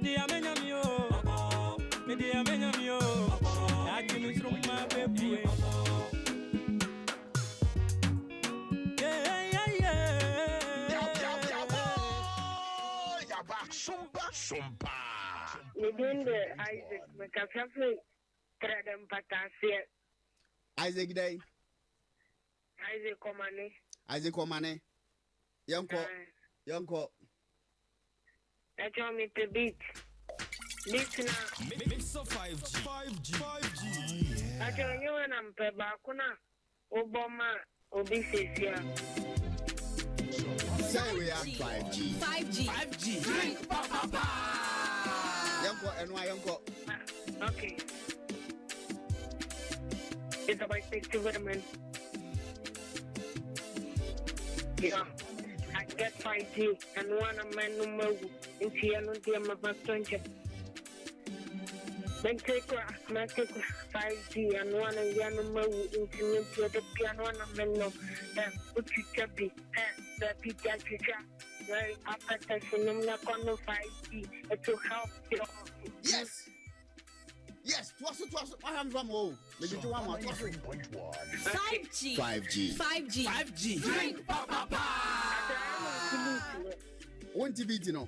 Media Menamio, Media Menamio, I can from my baby. Sompa. Within the Isaac, McAfee, Tradem Patasia. Isaac Day. Isaac Comane. Isaac Comane. Yonko. I told me to beat. Beat now. Mix of 5G. I tell you when I'm Pebakuna, Obama, Obisesia. Say we are 5G. Drink, papa. Yonko, and why Yonko? Okay. It's about 60 women. Yeah. I get 5G and one of my number in Tiano Diama Bastonja. Then take 5G and one of your number in the piano and a menno. Put you chubby, the pizza. Right after touching them, not on 5G to help you. Yes. Yes, twas. I am from home. Maybe to one more. 5G. 5G. Drink, papa. Won't you beat no?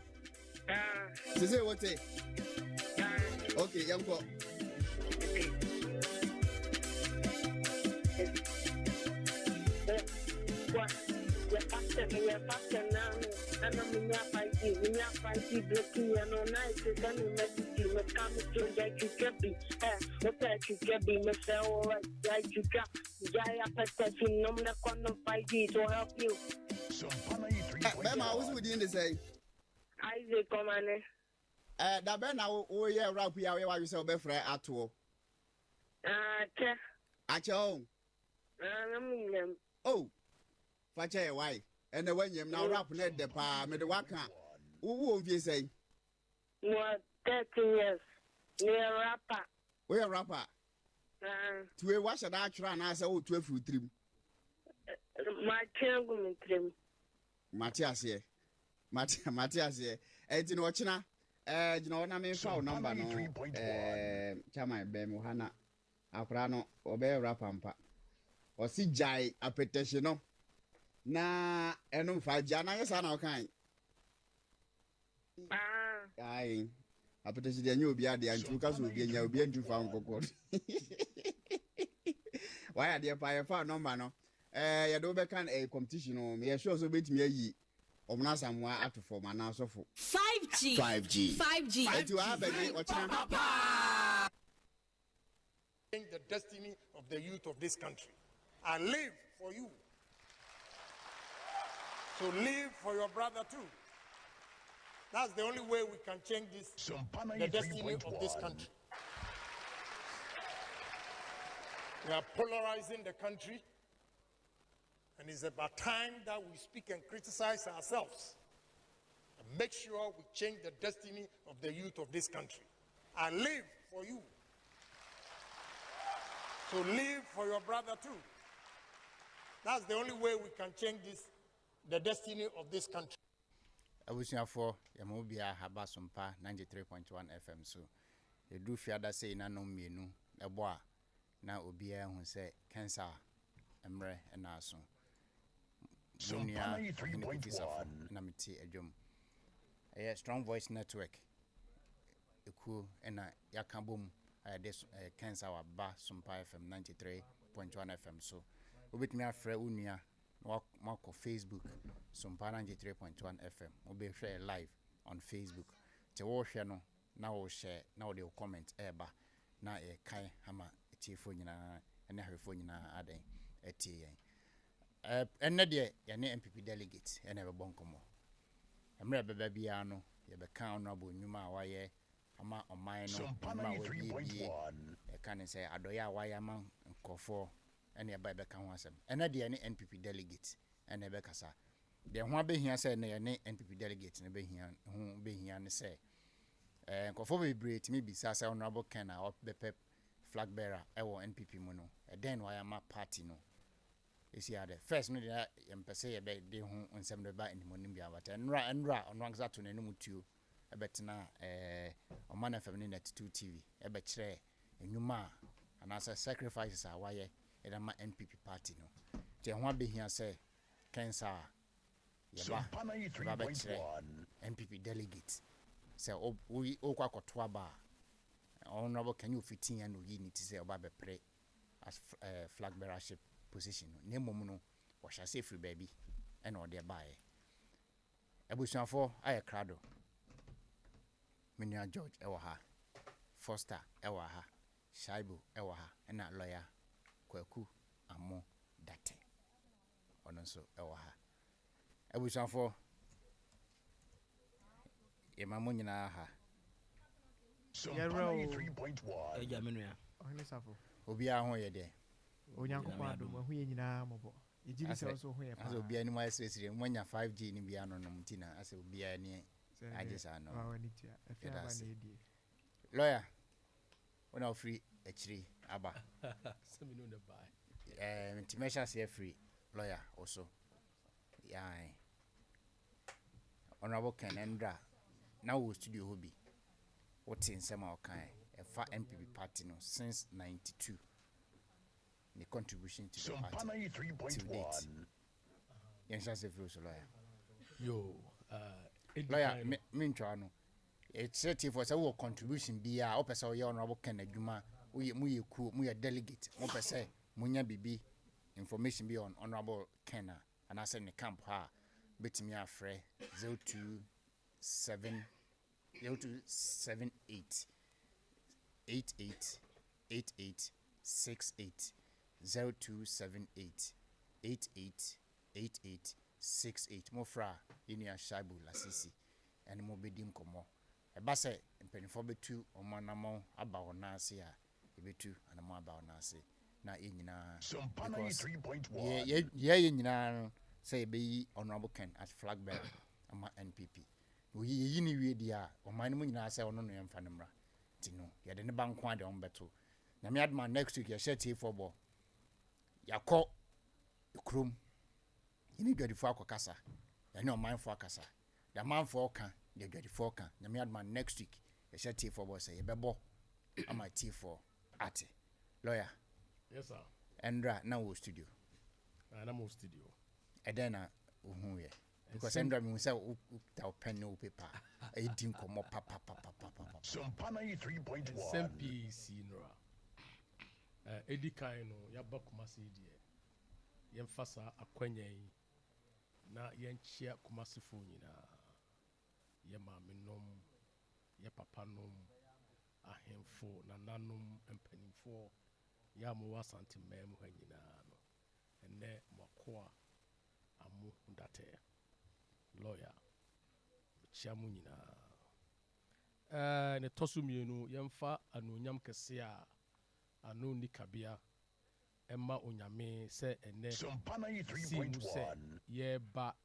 Say what? Okay, Yonko. We're faster now. And I'm in 5G. We have 5G blocking and on night. It's only message. We come to that you can be. What that you can be, Mr. Alright. Like you got. Jaya Patashin, no one on 5G to help you. Bema, who's within the say? Isaac Comane. That Ben, oh, yeah, rap here. Why you so bad for at all? At your home. Oh, Fache, why? And the when you now rap net the pa, made the waka. Who won't you say? What 30 years. Near rapper. We are rapper. To a wash at that try and I say, oh, 12 fruit trim. My children trim. Matthias here. Matthias here. And you know what, China? You know, I mean, phone number no. Chama Bemuhana. Aprano, obey rapampa. Or see Jai a petition. No. Na eno fa jana yesa na okan ai apetesi de nya obi ade antu ka so obi nya obi antu fa nkokor why ade pa ye fa number no ye do be kan a competition no me sure so betimi ayi omna samwa atofo mana sofo 5G etu abegi ochina the destiny of the youth of this country. I live for you. So live for your brother too. That's the only way we can change this, the destiny of this country. We are polarizing the country, and it's about time that we speak and criticize ourselves and make sure we change the destiny of the youth of this country. I live for you. So live for your brother too. That's the only way we can change this, the destiny of this country. Abusia for Yamobia Haba Sompa 93.1 FM. So you do fear that say na no mienu eboa na obia hu say cancer emre na so. Dunia na meti adwom. Strong Voice Network. Eku na yakabom this cancer wa ba Sompa FM 93.1 FM. So obetimi afre unia Mark Facebook, Sompa 93.1 FM. We'll share live on Facebook. To watch no, now share, now they'll comment eba. Na e kai hama phone na and her phone na ade eti. And de ne MPP delegate and never bonkomo. Emre bebe bia no, ye be kan honorable nyuma waye ama omai no ma we e kan say adoya waye ma nkofo and your baby can want some. And at the NPP delegate and never cassa. Then one be here said, nay, NPP delegate and be here, who be here and say, conformity breed me be Sasa honorable canna or the pep flag bearer, our NPP mono. And then why am a party no? You see, the first minute and per se about the home on 7 by in the morning, but and ra on ranks out to no to ebetena Omanhene FM ne net 2 TV ebekire enwuma anasa sacrifices a waye edama NPP party no je ho abehia se kensa yeba NPP delegate se o kwa koto aba honorable can you 15 and you need to say oba be pre as flag bearership position no nemo no wo sha say free baby and o de bae ebusuafo aye krado Minia George ewa ha Foster ewa ha Shaibu ewa ha na lawyer Kwaku Amo Date ono so ewa ha ebusuafo yemamu nyina ha Yero 3.1 Ejamenua. ohene safo obia ho ye de onyankopon adom ahu ye nyina mobo ejiri se so ho ye pa ase obia ni mo sesire mwanya 5G ni bia no no mtina ase obia ni ajisa no wani tia afia ba na edie lawyer ona free echiri aba Some know the buy. intimation say free lawyer also yeah honorable Kenendra now we studio hobby what in some kind a far MPP party no since 92 the contribution to the party to date yes say free so lawyer Yo, lawyer me ntwa no it's set for say wo contribution bia o pese o ye honorable Ken adwuma mu ye ku mu ye delegate mo pese munya bibi information be on honorable Ken and I say ne camp ha betimi afre 0278 8868 0278 8868 mofra inia Shaibu Lasisi and mo bedim komo eba se mpenifo betu omanamo aba onase a ebetu anamo aba onase na enyina ye nyina say be honorable Ken as flag bearer ama NPP yi ni wie dia oman mu nyina say ono no yemfa ne mra tino ye de ne banko ade on beto na me adma next week ye share for ball yakọ krom yini dwadifo akokasa ya ne omanfo akasa da manfo ka de dwadifo ka na me adma next week ye share for ball say ye bebo ama T4 ate lawyer yes sir Endra na wo studio na mo studio edena ohun ye because Endra me say ta pen no paper e din komo papa Sompa 93.1 SMPC nora edi kan no yaba Kumasi die yemfasa akwanyan na yenchia Kumasi fo nyina ye maamenom ye papanom ahemfo na nanom empanimfo ya mo wasante mem ha nyina no enne makoa amu ndate lawyer chiamu nyina ne tosumienu yemfa anonyam kese a anu nikabia emma onyame se enne Sompa si mu se 93.1 ye ba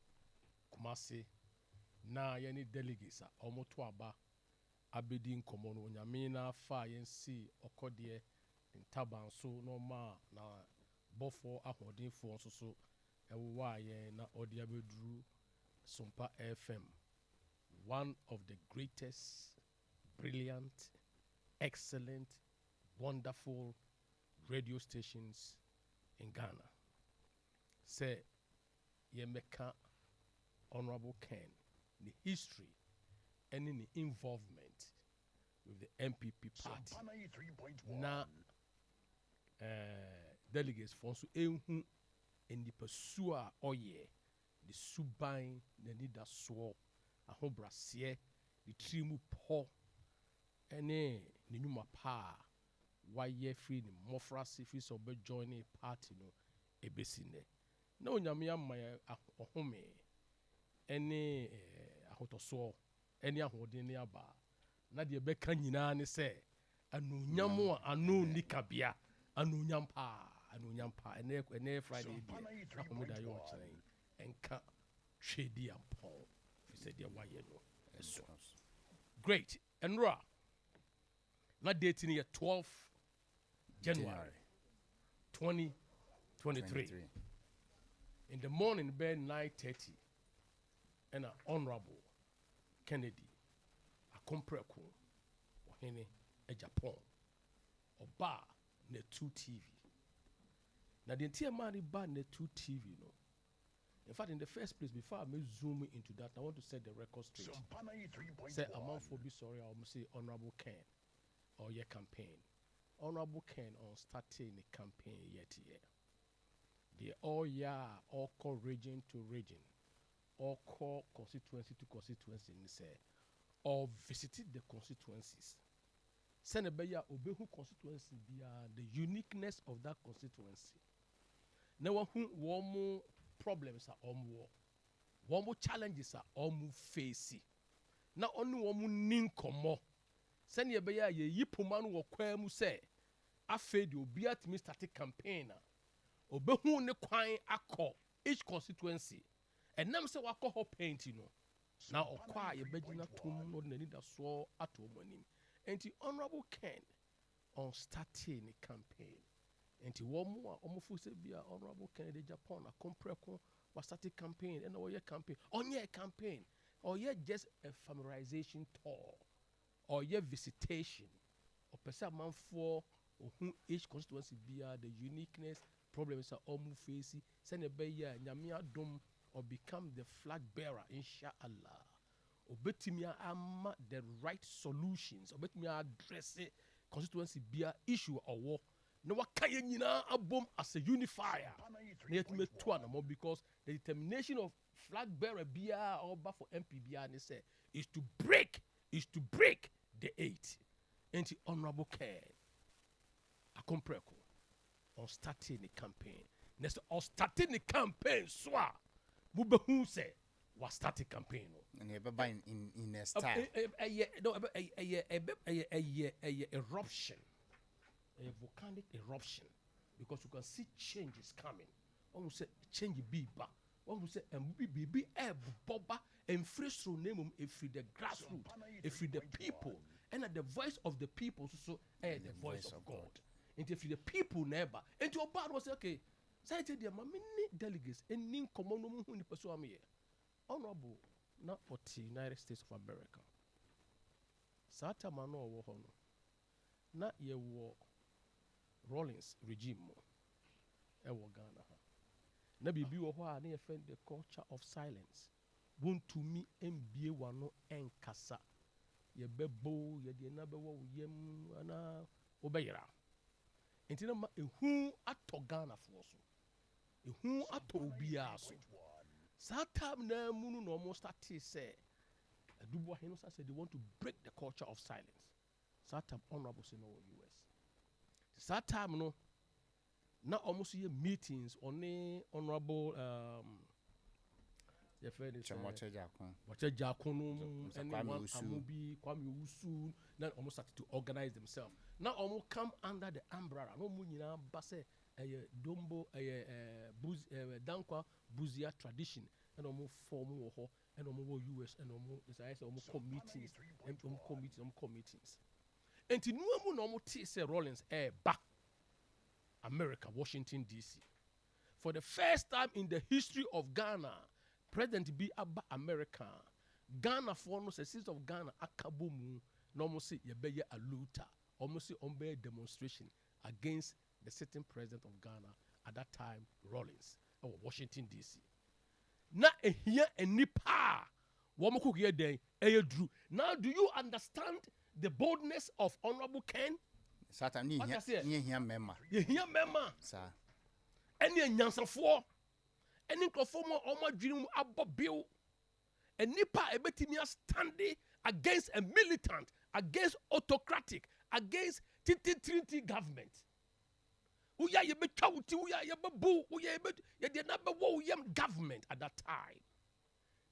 Kumasi na ye ni delegates a omoto aba abedi nkomo no onyame na fa yensi okode ntaban so no ma na bofo ahodinfo nso so ewa ye na ode abeduru Sompa FM, one of the greatest, brilliant, excellent, wonderful radio stations in Ghana. Say, Yemeka Honorable Ken, the history and in the involvement with the MPP party. Sompa 93.1 Na delegates for so ehu in the pursue oye the suban na nida so ahobrase the trimu po ene ne nyuma pa waye free ni mofra se free so be join a party no ebesine na onyame amaya ohome ene ahotoso ene ahoden ne aba na de be kan nyina ne se anunyam anu nikabia anunyam pa ene Friday dia akomoda yo chire enka twedi ampon fi said ya waye no eso great enra na date ni 12 January 2023 in the morning by 9:30 and honorable Kennedy akompreko Omanhene Japan Oba Netu TV. Now the entire man ba Netu TV no. In fact, in the first place, before I may zoom into that, I want to set the record straight. Say a month for be sorry, I must say Honorable Ken or your campaign. Honorable Ken on starting the campaign yet here. They all all call region to region, all call constituency to constituency, and say, or visited the constituencies. Send a beya obehu constituency be the uniqueness of that constituency. Now one more problems are one more challenges are almost facing. Now only one more ninkomo. Send your beya ye yipuman wo kwemu say. Afed you be at me static campaigner. Obehu ne kwan akọ each constituency. And nam say wako ho paint you know. Now okwa ye begina tum no na need so ato manim. Enti Honorable Ken on starting a campaign. Enti wo mo a omofu se bia Honorable Ken de Japan a compreko was starting campaign and or your campaign. On your campaign or ye just a familiarization tour or your visitation or person man for who each constituency be the uniqueness problems are almost facing send a beya nyamia dom or become the flag bearer inshallah or betimia ama the right solutions or betimia address it constituency be a issue or war no what can you abom as a unifier yet me more because the determination of flag bearer be or for MPB and say is to break the 8 anti honorable care a compreko on starting the campaign. Next, on starting the campaign, swa, Bubehu say, was starting campaign. And you in a style. A eruption, a volcanic eruption, because you can see changes coming. One will say change be back. One will say and be boba and fresh through name if the grassroots, if the people, and at the voice of the people, so the voice of God. And if the people never, and your bad was okay. So I said, there are many delegates and nin common who ni pursue me. Honorable, not for the United States of America. Sata mano wo hono. Not ye war Rawlings regime mo. E wo Ghana ha. Na bibi wo ho a na defend the culture of silence. Won to me MBA wano enkasa. Ye bebo ye de na be wo yem ana obeyira. Enti na ehu ato Ghana for so. Ehu ato obia so. Satam na munu no almost start say Adubo Henosa said they want to break the culture of silence. Satam honorable say no US. Satam no na almost year meetings on the honorable your friend is Wache Jakunu and Amubi Kwame Usu now almost started to organize themselves. Now almost come under the umbrella. No munina base a dombo a dankwa buzia tradition and almost form and almost US and almost committees and committees. And to no normal say Rollins back America, Washington DC. For the first time in the history of Ghana, President B Abba America, Ghana for no citizens of Ghana akabumu no almost say yebeye aluta, almost say ombe demonstration against the sitting president of Ghana at that time, Rawlings, or Washington DC. Na here and nipa womoku here day drew. Now do you understand the boldness of Honorable Ken? Satan ni here member. You hear member? Sir. Any nyansa for any conformer or my dream about bill. And nipa ebetimia standing against a militant, against autocratic, against Trinity government. Uya ye be chawuti, uya ye be boo, uya ye did not be wo yam government at that time.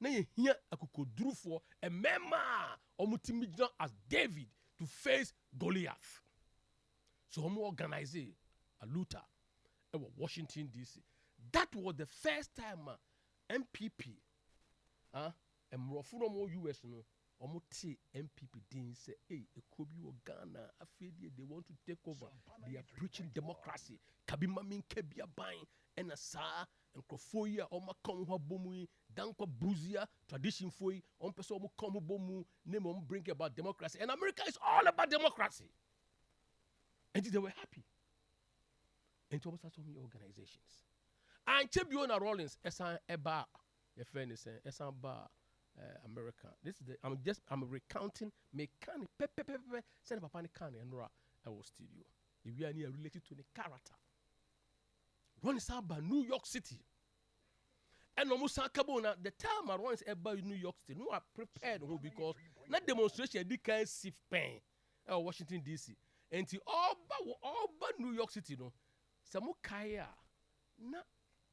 Na ye hear akukodru for a member or multimillionaire as David to face Goliath. So homo organize a looter in Washington DC. That was the first time MPP and Mrofuno US no Omote MPP didn't say, hey, it could be Ghana. I feel they want to take over. They are preaching democracy. Kabima min kebia buying and a sa and Krofoya or Makonwa Bumui. Dankwa Bruzia, tradition for you, on person who come bomu, name on bring about democracy. And America is all about democracy. And they were happy. And to so many organizations. And Chebiona Rollins, Esan Eba, your friend is Esan Ba America. This is I'm recounting mechanic send Papa Kane and Ra our studio. If we are near related to the character. Rollins Aba, New York City. And almost Sakabona, the time I runs about New York City, no, I prepared because not demonstration, they can't see pain. Washington DC. And to all but New York City, no. Samo Kaya, na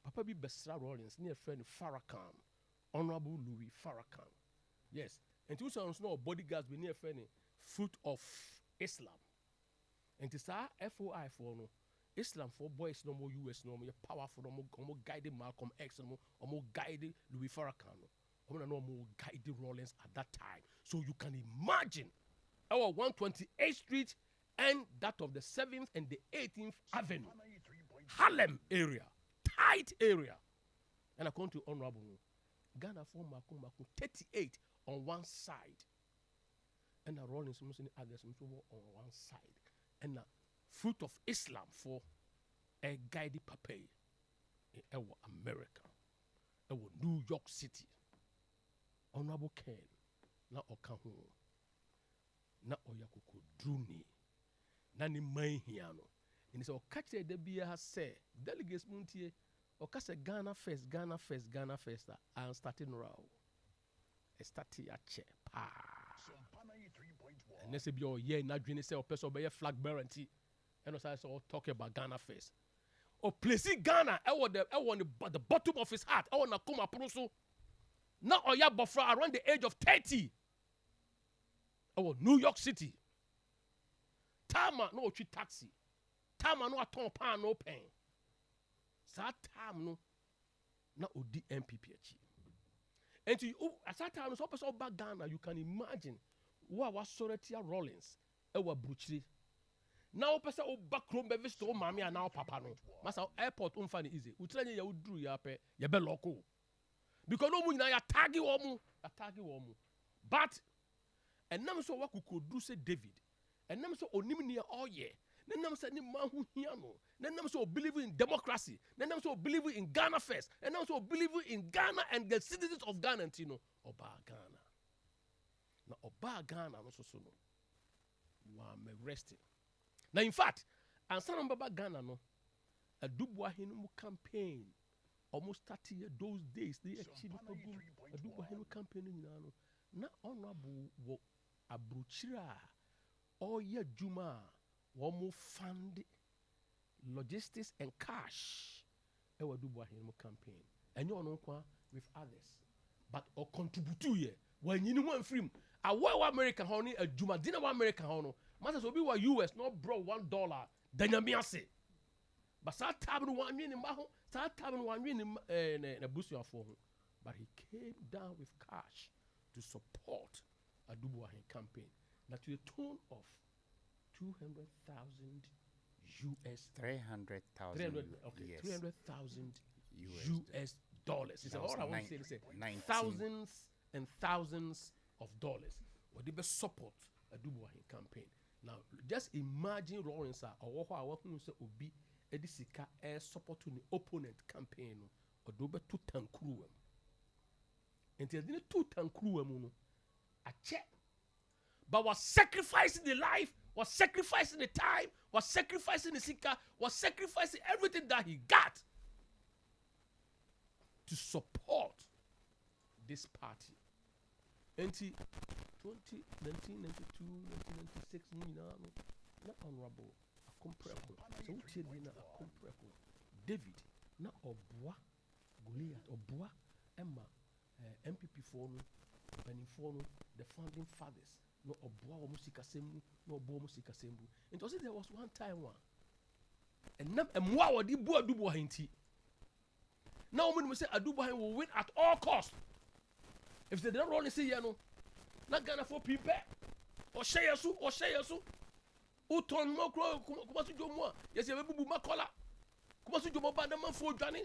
Papa be Besra Rollins, near friend Farrakhan, Honorable Louis Farrakhan. Yes. And two sons no bodyguards be near friend Fruit of Islam. And to say FOI for no. Islam for boys no more US no more powerful no more guided Malcolm X no more guided Louis Farrakhan no more guided Rollins at that time. So you can imagine our 128th Street and that of the 7th and the 18th Avenue, Harlem area, tight area. And according to Honorable Ghana for Malcolm 38 on one side, and Rollins on one side, and Fruit of Islam for a guided pape in our America, our New York City. Honorable Ken, na Okahu, na Oyakuku Druni, na ni Mahiano. And so Okache Debia has said, delegates Muntie, Okase Ghana first, Ghana first, Ghana first, and starting row. A starting a chair. And let's say, your year, not dreaming, say, or person by a flag bearer. And also talking about Ghana first. Or placing Ghana, I want the bottom of his heart. I want to come up. Now, Oya Bofra around the age of 30. I want New York City. Tama no chi taxi. Tama no aton pan no pen. Sa tam no na odi MPP. And to at that time, so person back Ghana, you can imagine what was Soretia Rollins. Ewa Bruchri. Now person o back home be visit mama and now papa no. Masa airport unfani easy. Utranye ya udru ya pe ya be local. Because no mu na ya tagi wo mu. But and nam so what could do say David. And nam so onim ni all year. Then nam say ni man hu hia no. Then nam so believe in democracy. Then nam so believe in Ghana first. And nam so believe in Ghana and the citizens of Ghana and you know Oba Ghana. Now Oba Ghana no so no. Wa me resting. Now, in fact, and some Baba Ghana no, a Duboahene campaign almost 30 years those days. They actually a Duboahene campaign in Nano. Na honorable wo abruchira all year Juma womu fund logistics and cash. Ewa Duboahene campaign. And you know with others, but or contribute to ye when you know one film. A wa American honey a Juma dinner American honor. Matters will be what US not bro $1. Then you say. But start tabbing 1 million start tabbing 1 million in a boost your phone. But he came down with cash to support a Dubois campaign. Now to the tune of 200,000 US 300,000 okay, yes. 300,000 US dollars. It's all I want to say. Thousands and thousands of dollars. What they best support a Dubois campaign. Now, just imagine Lawrence or what I want to say would be Edisika air support to the opponent campaign or Dobe to Tankruem. And they didn't to Tankruem a check. But was sacrificing the life, was sacrificing the time, was sacrificing the Sika, was sacrificing everything that he got to support this party. And 1992, 1996, not honorable, a comparable. So, a comparable. David, not Obwa, Goliath, Obwa, Emma, MPP for the founding fathers, no Obwa Musika Sembu, no Bo Musika Sembu. And also, there was one time and Mwa di Bua Dubois Hinti. Now, when we say Adubois will win at all costs, if they don't only say, not Ghana for people, or share su, Uton Mokro, Kumasu Jomo, yes, you have Bumakola, Kumasu Jomo Bandaman for Johnny.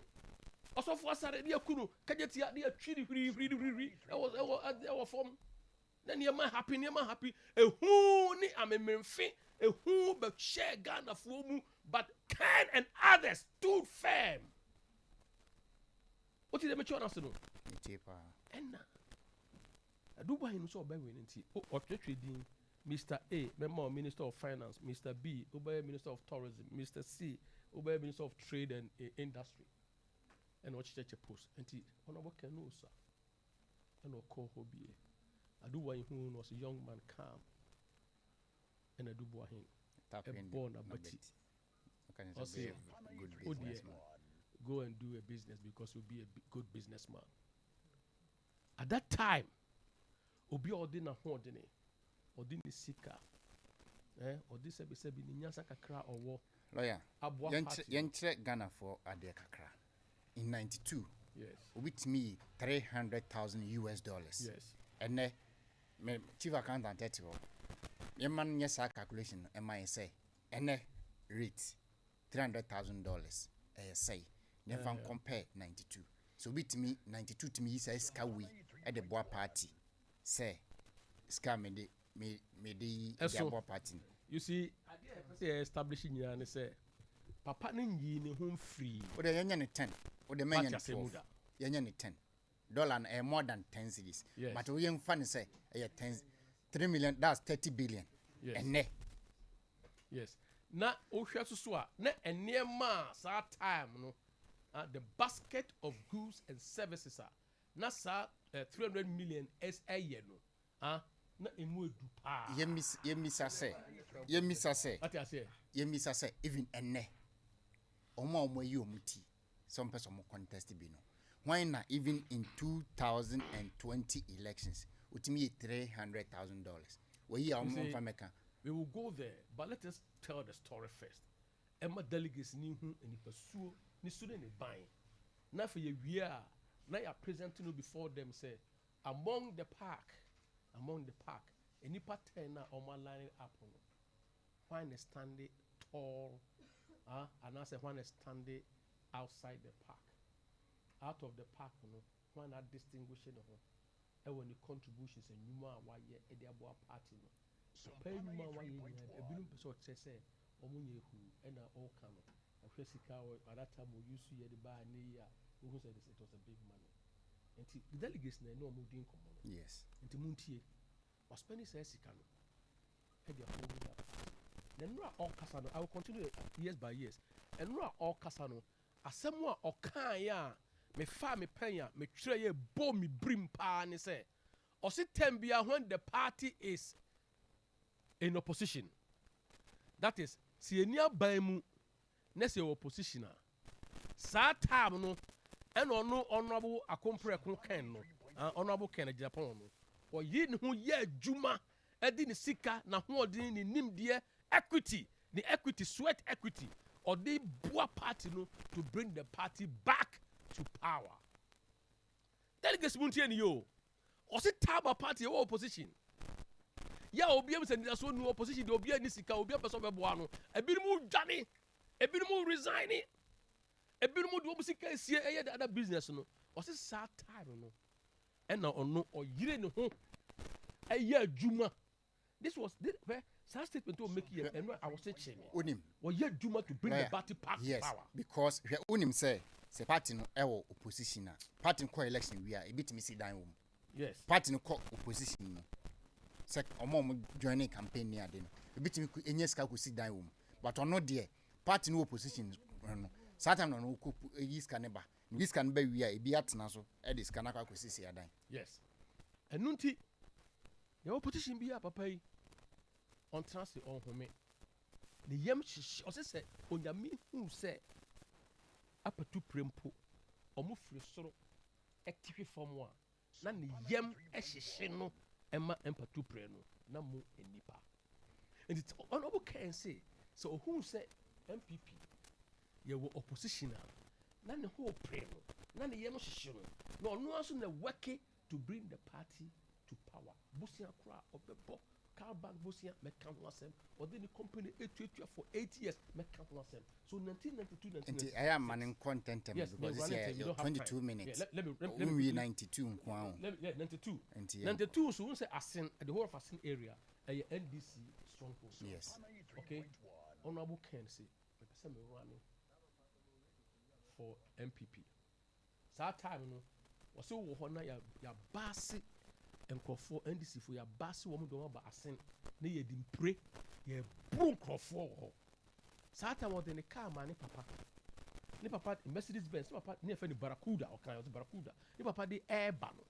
ɔsɔfo asare ne akunu kagyetia ne atwiri hwiri ɛwɔ fam na nneɛma happy ehu ne amememfe ehu bɛhyɛ Ghanafoɔ mu but Ken and others stood firm. What did they make sure no ɛna aduba hin so ɔbɛwe ne nti ɔtwetwe din Mr. A member Minister of Finance, Mr. B Minister of Tourism, Mr. C Minister of Trade and Industry and what church post nti ɔno wɔka no sa ɛna ɔkɔ hɔ bie aduba hin was a young man calm and aduba hin born abati ɔsɛ good businessman. Go and do a business because you'll be a good businessman. At that time, obi ordina hodine, ordini sika, odi sebi ni nyasa kakra owo. Lawyer, yentre Ghana for Adea kakra. In 92, yes, with me $300,000 US. Yes, and me chief accountant tetiwo. Yeman nyesa calculation, say, and rate $300,000. Say. Never compare 92. So with me 92 to me says Skawi at the boa party. Say Ska me the boa party. You see, I establishing ya and say Papa Ningi home free. Or the yen 10 or the man yen $10 and more than 10 cities. Yes. But we young funny say 3 million, that's 30 billion. Yes. And ne. Yes. Na ohwa susua na enema sa time no the basket of goods and services na sa 300 million SAY no na emu edu pa yemisa say what I say yemisa say even enne omo yi omuti some person mo contest bi no why na even in 2020 elections utimi $300,000 we yi omo fameka. We will go there, but let us tell the story first. Emma delegates ni hu eni pasuo ni student ni buying. Na for ye wia na ya presenting before them say among the park any pattern na oma line up no. When standing tall and I say when standing outside the park. Out of the park no when are distinguishing of e when the contributions and nyuma wa ye e dey abo party no. Pay ma wa ye a billion person say omunye hu and all kind of a sika at that time we used to hear the buy near who said it was a big money. And the delegates no more doing common. Yes. And the Muntie was spending sika no. Head your phone up. Then no all casano. I will continue years by years. And no all casano. As someone or can ya me fa me penya me tray ye bo me brim pa ni say. Or sit tembia when the party is in opposition. That is, si enia baimu nese opposition sa time no eno no honorable akompre kon ken no honorable ken Japan no o yi ne ho ye adwuma edi ne sika na ho odin ne nimde equity the equity sweat equity or the boa party no to bring the party back to power. Delegates muntie ni yo o si taba party o opposition ya obi am send so no opposition de obi ani sika obi person beboa no ebinumu dwane ebinumu resign ebinumu de obi sika sie eye the other business no o se sa time no e na ono oyire ne ho eye adwuma. This was sa statement to make here and I was saying onim o ye adwuma to bring the party back to power. Because onim say party no ewo opposition na party ko election we are e bitimi si dan wo. Yes. Party no ko opposition no sek omo joining campaign ni ade no ebitimi enye ska ko si dan wo but ono de party no opposition no satan no ko yi ska ne ba bi ska ne ba wi a ebi atena so e de ska na kwa ko si adan. Yes. Enunti your opposition bi a papa yi on trans on home the yam o se onyame hu se apatu prempo omo firi soro active form one na ne yam ehihye no Emma empatu pre no na mo enipa. And it's honorable can say so who say MPP ye wo opposition na ne ho pre no na ne yem hihye no no aso na work to bring the party to power. Busia kra obebo car bank bosia meka ho asem or the company etuatua for 8 years meka ho asem so 1992 I am man in content because this year 22 minutes let me 92 nkwa 92 so we say asin the whole of asin area NDC stronghold yes okay honorable Ken say me person me running for MPP that time no was so wo na ya base enkrofo NDC for ya base wo mo do ba asen na ye di mpre ye bro enkrofo ho that time was in the car man ni papa Mercedes Benz ni papa ni afani Barracuda o kan Barracuda ni papa de airba no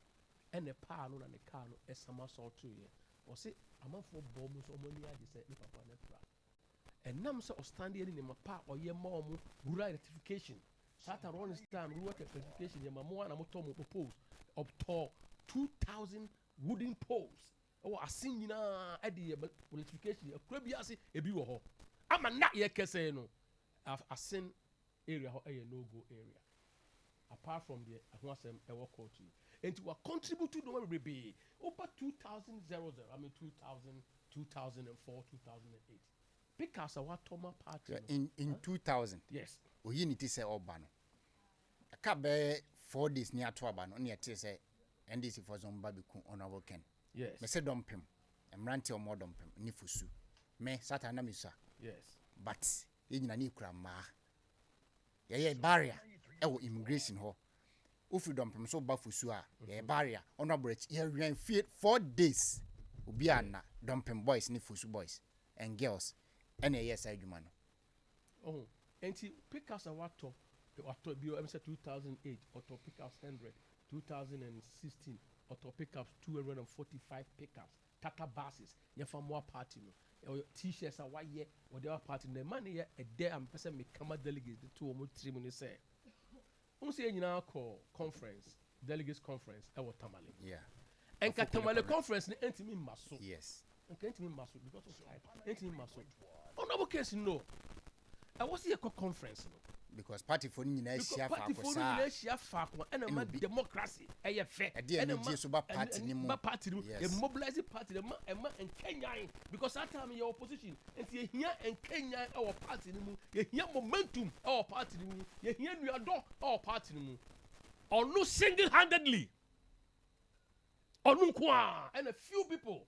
ene pa no na ne car no esama so to ye o se amafo bomb so omani ade se ni papa na pra enam se o stand ye ni mapa o ye ma omo rural electrification that around this time rural electrification ye ma mo na mo to mo propose up to 2,000 wooden poles o asin nyina ade ye electrification akura bi ase ebi wo ho ama na ye kese no asin area ho no go area apart from the ahwasem ewo culture and to contribute to the rebe over 2000 I mean 2004 2008 because our Toma party in 2000 yes oyiniti say oba no aka be 4 days near to aba no ne yete say NDC for Zomba biku honorable Ken yes me say dompem emrante omo dompem ni fusu me satana misa yes but yenyina ni kura ma ye barrier ewo immigration ho o freedom pem so ba fusu a ye barrier honorable ye ran 4 days obi ana dompem boys ni fusu boys and girls and yes adwuma no oh enti pick us a wato bi o 2008 auto pickups 100 2016 auto pickups 245 pickups tata buses ye from more party no t-shirts are why ye or the other party the money ye a day am person me come delegates the two or more 3 minutes say on say nyina call conference delegates conference e what tamale yeah and katamale conference ni entimi maso yes and entimi maso because of type entimi maso honorable case no I was here conference no because party for nyina hia fa party for nyina hia fa ko and ma democracy e ye fair and ma so ba party ni mu ba party ni e mobilize party ma en Kenya because that time your opposition and ye hia en Kenya our party ni mu ye hia momentum our party ni mu ye hia nuado our party ni mu onu single handedly onu kwa and a few people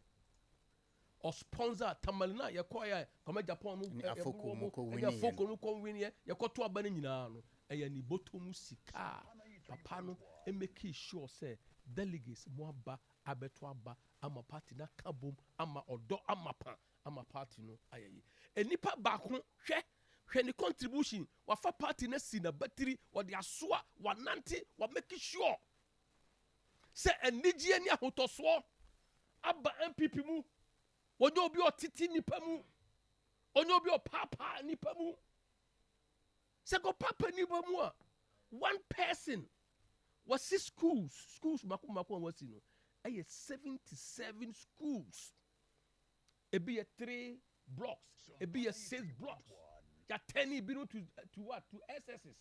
or sponsor tamalina ye kwa ya kama Japan no afoko no ko win ye ko to aba nyina no e ni botom sika papa no e make sure say delegates mo aba abeto aba ama party na kabom ama odo ama pa ama party no ayayi enipa ba ko hwe ni contribution wa fa party na si na battery wa de asoa wa nante wa make sure say enigye ni ahotoso aba MPP mu onyo obi otiti nipa mu onyo obi papa nipa mu se go papa nipa mu a one person was 6 schools mako wasi no aye 77 schools e be 3 blocks e be 6 blocks ya 10 be no to what to SSS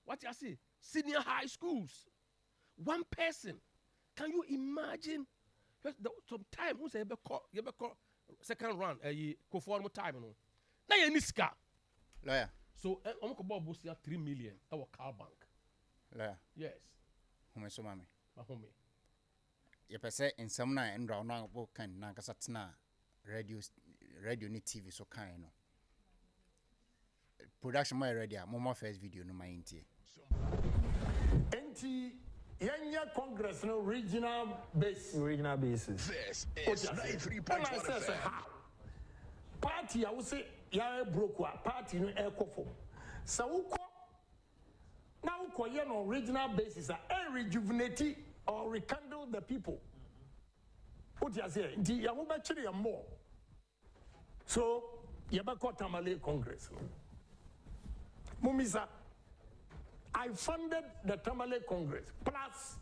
what you say senior high schools one person can you imagine some time who say you be call second round ko form time no na ye niska lawyer so am ko bobo 3 million our car bank lawyer yes home so mame ma home ye pese ensam na endra no abo kan na kasa tena radio ni TV so kan no production my ready mo my first video no my intie Yanya Congress no regional basis. This is 93.1 FM. Party I would say ya broke party no ekofo. So uko now uko ye no regional basis a rejuvenate or rekindle the people. What you say? Ndi ya mo be chiri ya more. So ya be ko Tamale Congress. Mumisa I funded the Tamale Congress plus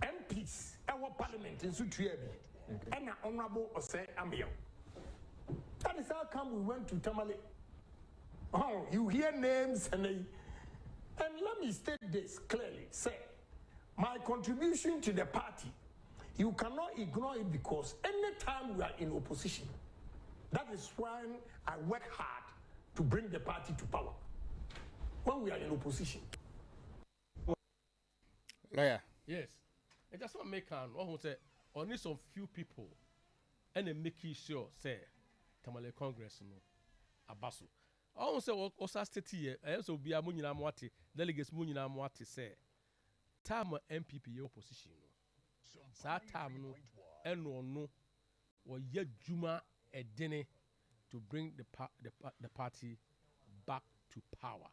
MPs our parliament in Sutuebi and Honorable Ose Amio. That is how come we went to Tamale. Oh, you hear names and let me state this clearly. Say, my contribution to the party You cannot ignore it because anytime we are in opposition, that is when I work hard to bring the party to power. When we are in opposition. Lawyer. Yes. I just want to make an one who say only some few people and they make sure say Tamale Congress no abaso. I want to say Osa State here, I also be a munina mwati, delegates munina mwati say time MPP opposition no. Sa time no eno no wo ye juma edene to bring the party back to power.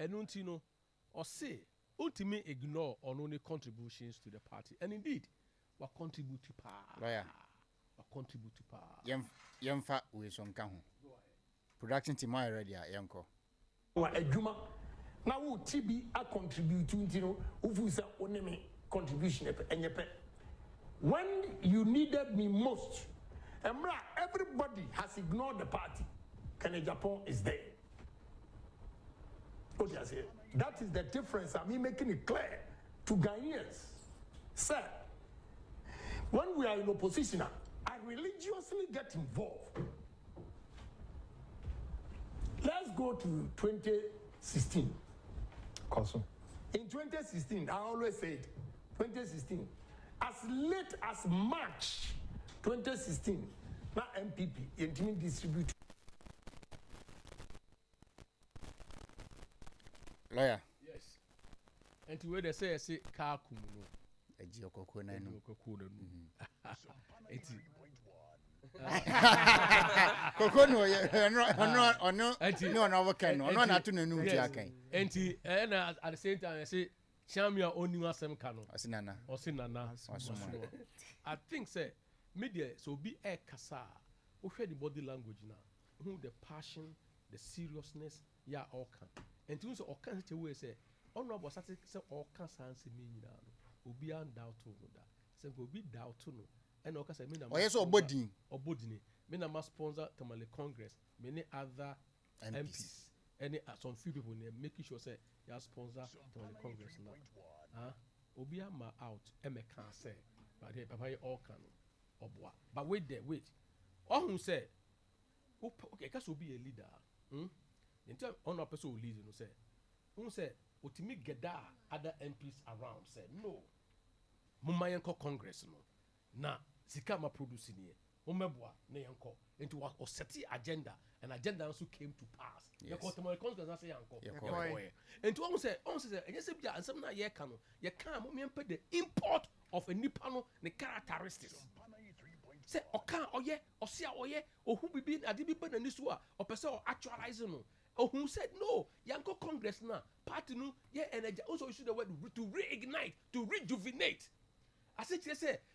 Enunti no or say ultimately ignore on only contributions to the party. And indeed, we contribute to power. Lawyer. We contribute to power. Yemfa we some kahu. Production team are ready yanko. Wa adwuma na wo TB a contribute to no ufu say oneme contribution enyepe. When you needed me most, everybody has ignored the party. Kenya Japan is there. What I say? That is the difference. I'm making it clear to Ghanaians. Sir, when we are in opposition, I religiously get involved. Let's go to 2016. Awesome. In 2016, I always said, 2016, as late as March 2016, now MPP, intimate distribute. Lawyer. Yes. And to where they say Kakum no. Eji okoko na no. Okoko no. Eti. Koko no ono no work no ono na to na nu ti akan. Enti na at the same time I say Chamia oni wasem ka no. Osinana. I think say media so be air kasa. We hear the body language now. Who the passion, the seriousness, yeah all can. And to all kinds of ways say, honorable say all kinds of meaning. Obi and doubt to that. Say go be doubt to no. And all kinds of meaning. Oh yes, or body. Me na ma sponsor Tamale Congress. Many other MPs. Any some few people making sure say you sponsor Tamale Congress now. Obi am out. Me can say, but hey, papa all can. Obwa. But wait there, wait. All who say, okay, because will be a leader. In terms on a person who leads, who say, Utimi Geda other MPs around said, no, Mumayanko Congress, no. Na, Sikama producing here, Umebwa, Nayanko, into a SETI agenda, and agenda also came to pass. Yes. The Congress, I say, Uncle. And to almost say, and yes, and some not yet cano, you can't the import of a Nipano, the characteristics. Say oka oye osia oye or who be been adibi ben niswa or person actualizing no or who said no yanko Congress na party no yeah energy also issue the word to reignite to rejuvenate. I said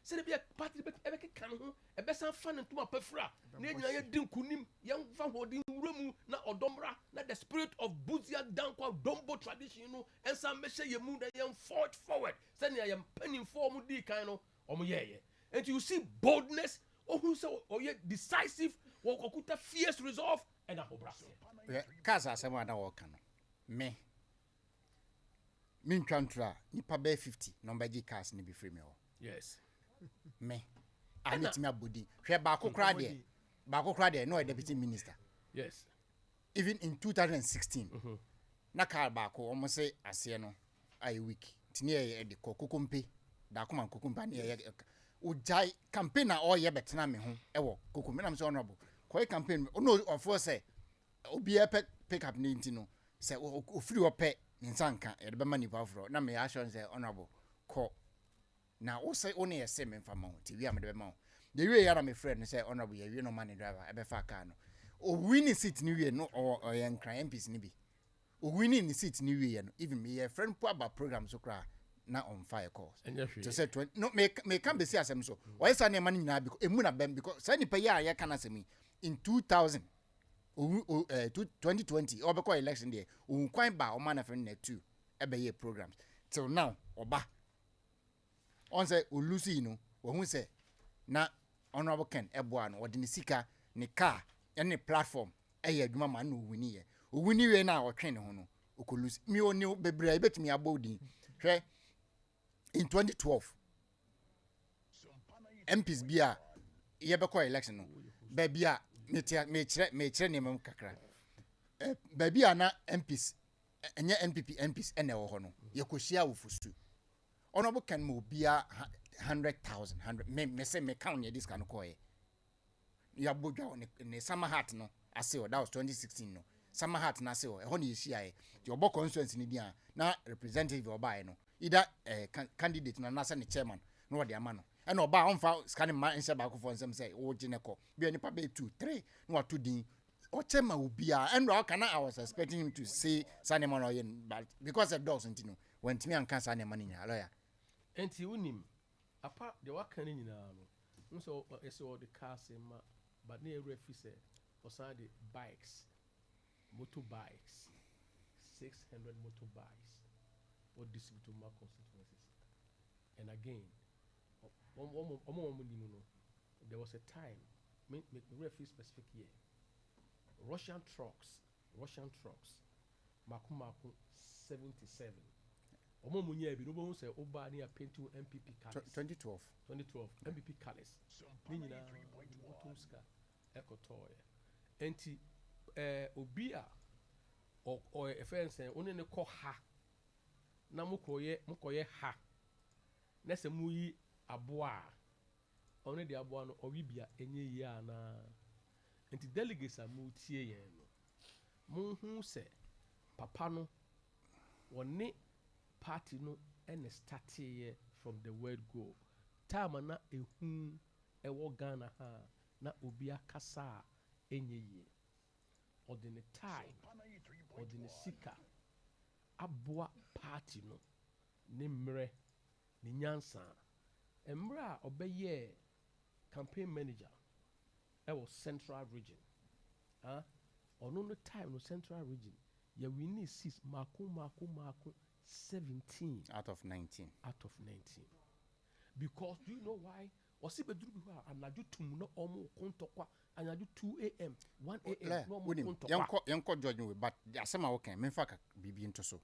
say be a party be can ho e be san fan to ma pafra na nyina ye din kunim yan fa hodin wuramu na odomra na the spirit of buzia dankwa dombo tradition no and some measure ye mu na yan forward say na yan penning form di kan no omo ye. And you see boldness, or who say, or yet decisive, or okuta fierce resolve, and a hobra. Casa, someone that walk. Me. Min contra, nipa be 50, number G cars ni be free me. Yes. Me. I need me a body. Share Bako Crade, no deputy minister. Yes. Even in 2016, Naka Bako almost say, Asiano, I week. Tinia the Kokumpe, Dakuman Kukumpani. Ujai campaign na all ye betena me ho ewo kokumi na me so honorable koi campaign no of say obi pick up ni ntino say ofiri ope nsanka e de be mani pafro na me assurance say honorable ko na wo say one ye say me fama ho ti wi am de be ma ho de wi ya na me friend say honorable ye wi no man driver e be fa car no o winning seat ni wi no o ye nkran MPs ni bi o winning seat ni wi ye no even me ye friend po about program so kra na on fire calls to say 20 no me can be see asem so why say na man nyina because emu na bem because say ni pay ya kana asem in 2000 2020 or because election there o kwan ba o man afen na 2 e be ye programs till now oba on say o lucy no wo hu say na honorable Ken eboa no odi ni sika ni car any platform e ye adwuma man no wini ye o wini we na o twen ne ho no o ko lucy mi oni bebre e betimi abodi hwe in 2012 MPs bi a yɛbɛkɔ election no baabi a mekyerɛ nneɛma kakra baabi a na MPs ɛnyɛ NPP MPs ɛna ɛwɔ hɔ no yɛkɔhyia wɔ Fusu ɔno kan mo bia 100,000 me say me count near this kind of kɔɛ yɛabɔdwa ne summer heart no ase that was 2016 no summer heart na ase ɛhɔ ne yɛhyia the ɔbɔ constituency ni dia na representative ɔbaa no either candidate no na sɛ ne chairman no wɔde ama no ɛna ɔbaa ɔmfa scanning man nhyɛ baako fo nsɛm sɛ wɔgye ne kɔ bia nipa bɛ 2 3 na wato din ɔkyɛma obia and I was expecting him to say sanema no yen but because of dogs ntino went me and can sanema ni lawyer enti unim apa de waka ni nyina no nso eso the cars ma but na refi say osan the bikes motorbikes 600 motorbikes or distribute to my constituencies and again there was a time me refi specific year Russian trucks maku 77 omo munya bi no bo say oba na painting MPP colors 2012 MPP colors ni nyina otumska ekotoye enti obi a o efense oni ne kɔ ha na mukoye ha na se muyi aboa oni de aboa no owi bia enye yi ana enti delegates a mutie yen no munhu se papa no woni party no ene start here from the word go time na ehun ewo Ghana ha na obi akasa enye yi odine time odine sika aboa party no ne mre ne nyansa emre a obeye campaign manager was central region ono no time no central region ya we need 6 mako 17 out of 19 because do you know why osibeduru bi ho anaju tum no omo kontokwa anaju 2 am 1 am no omo kontokwa yanko George we but asema wo kan memfa ka bibi nto so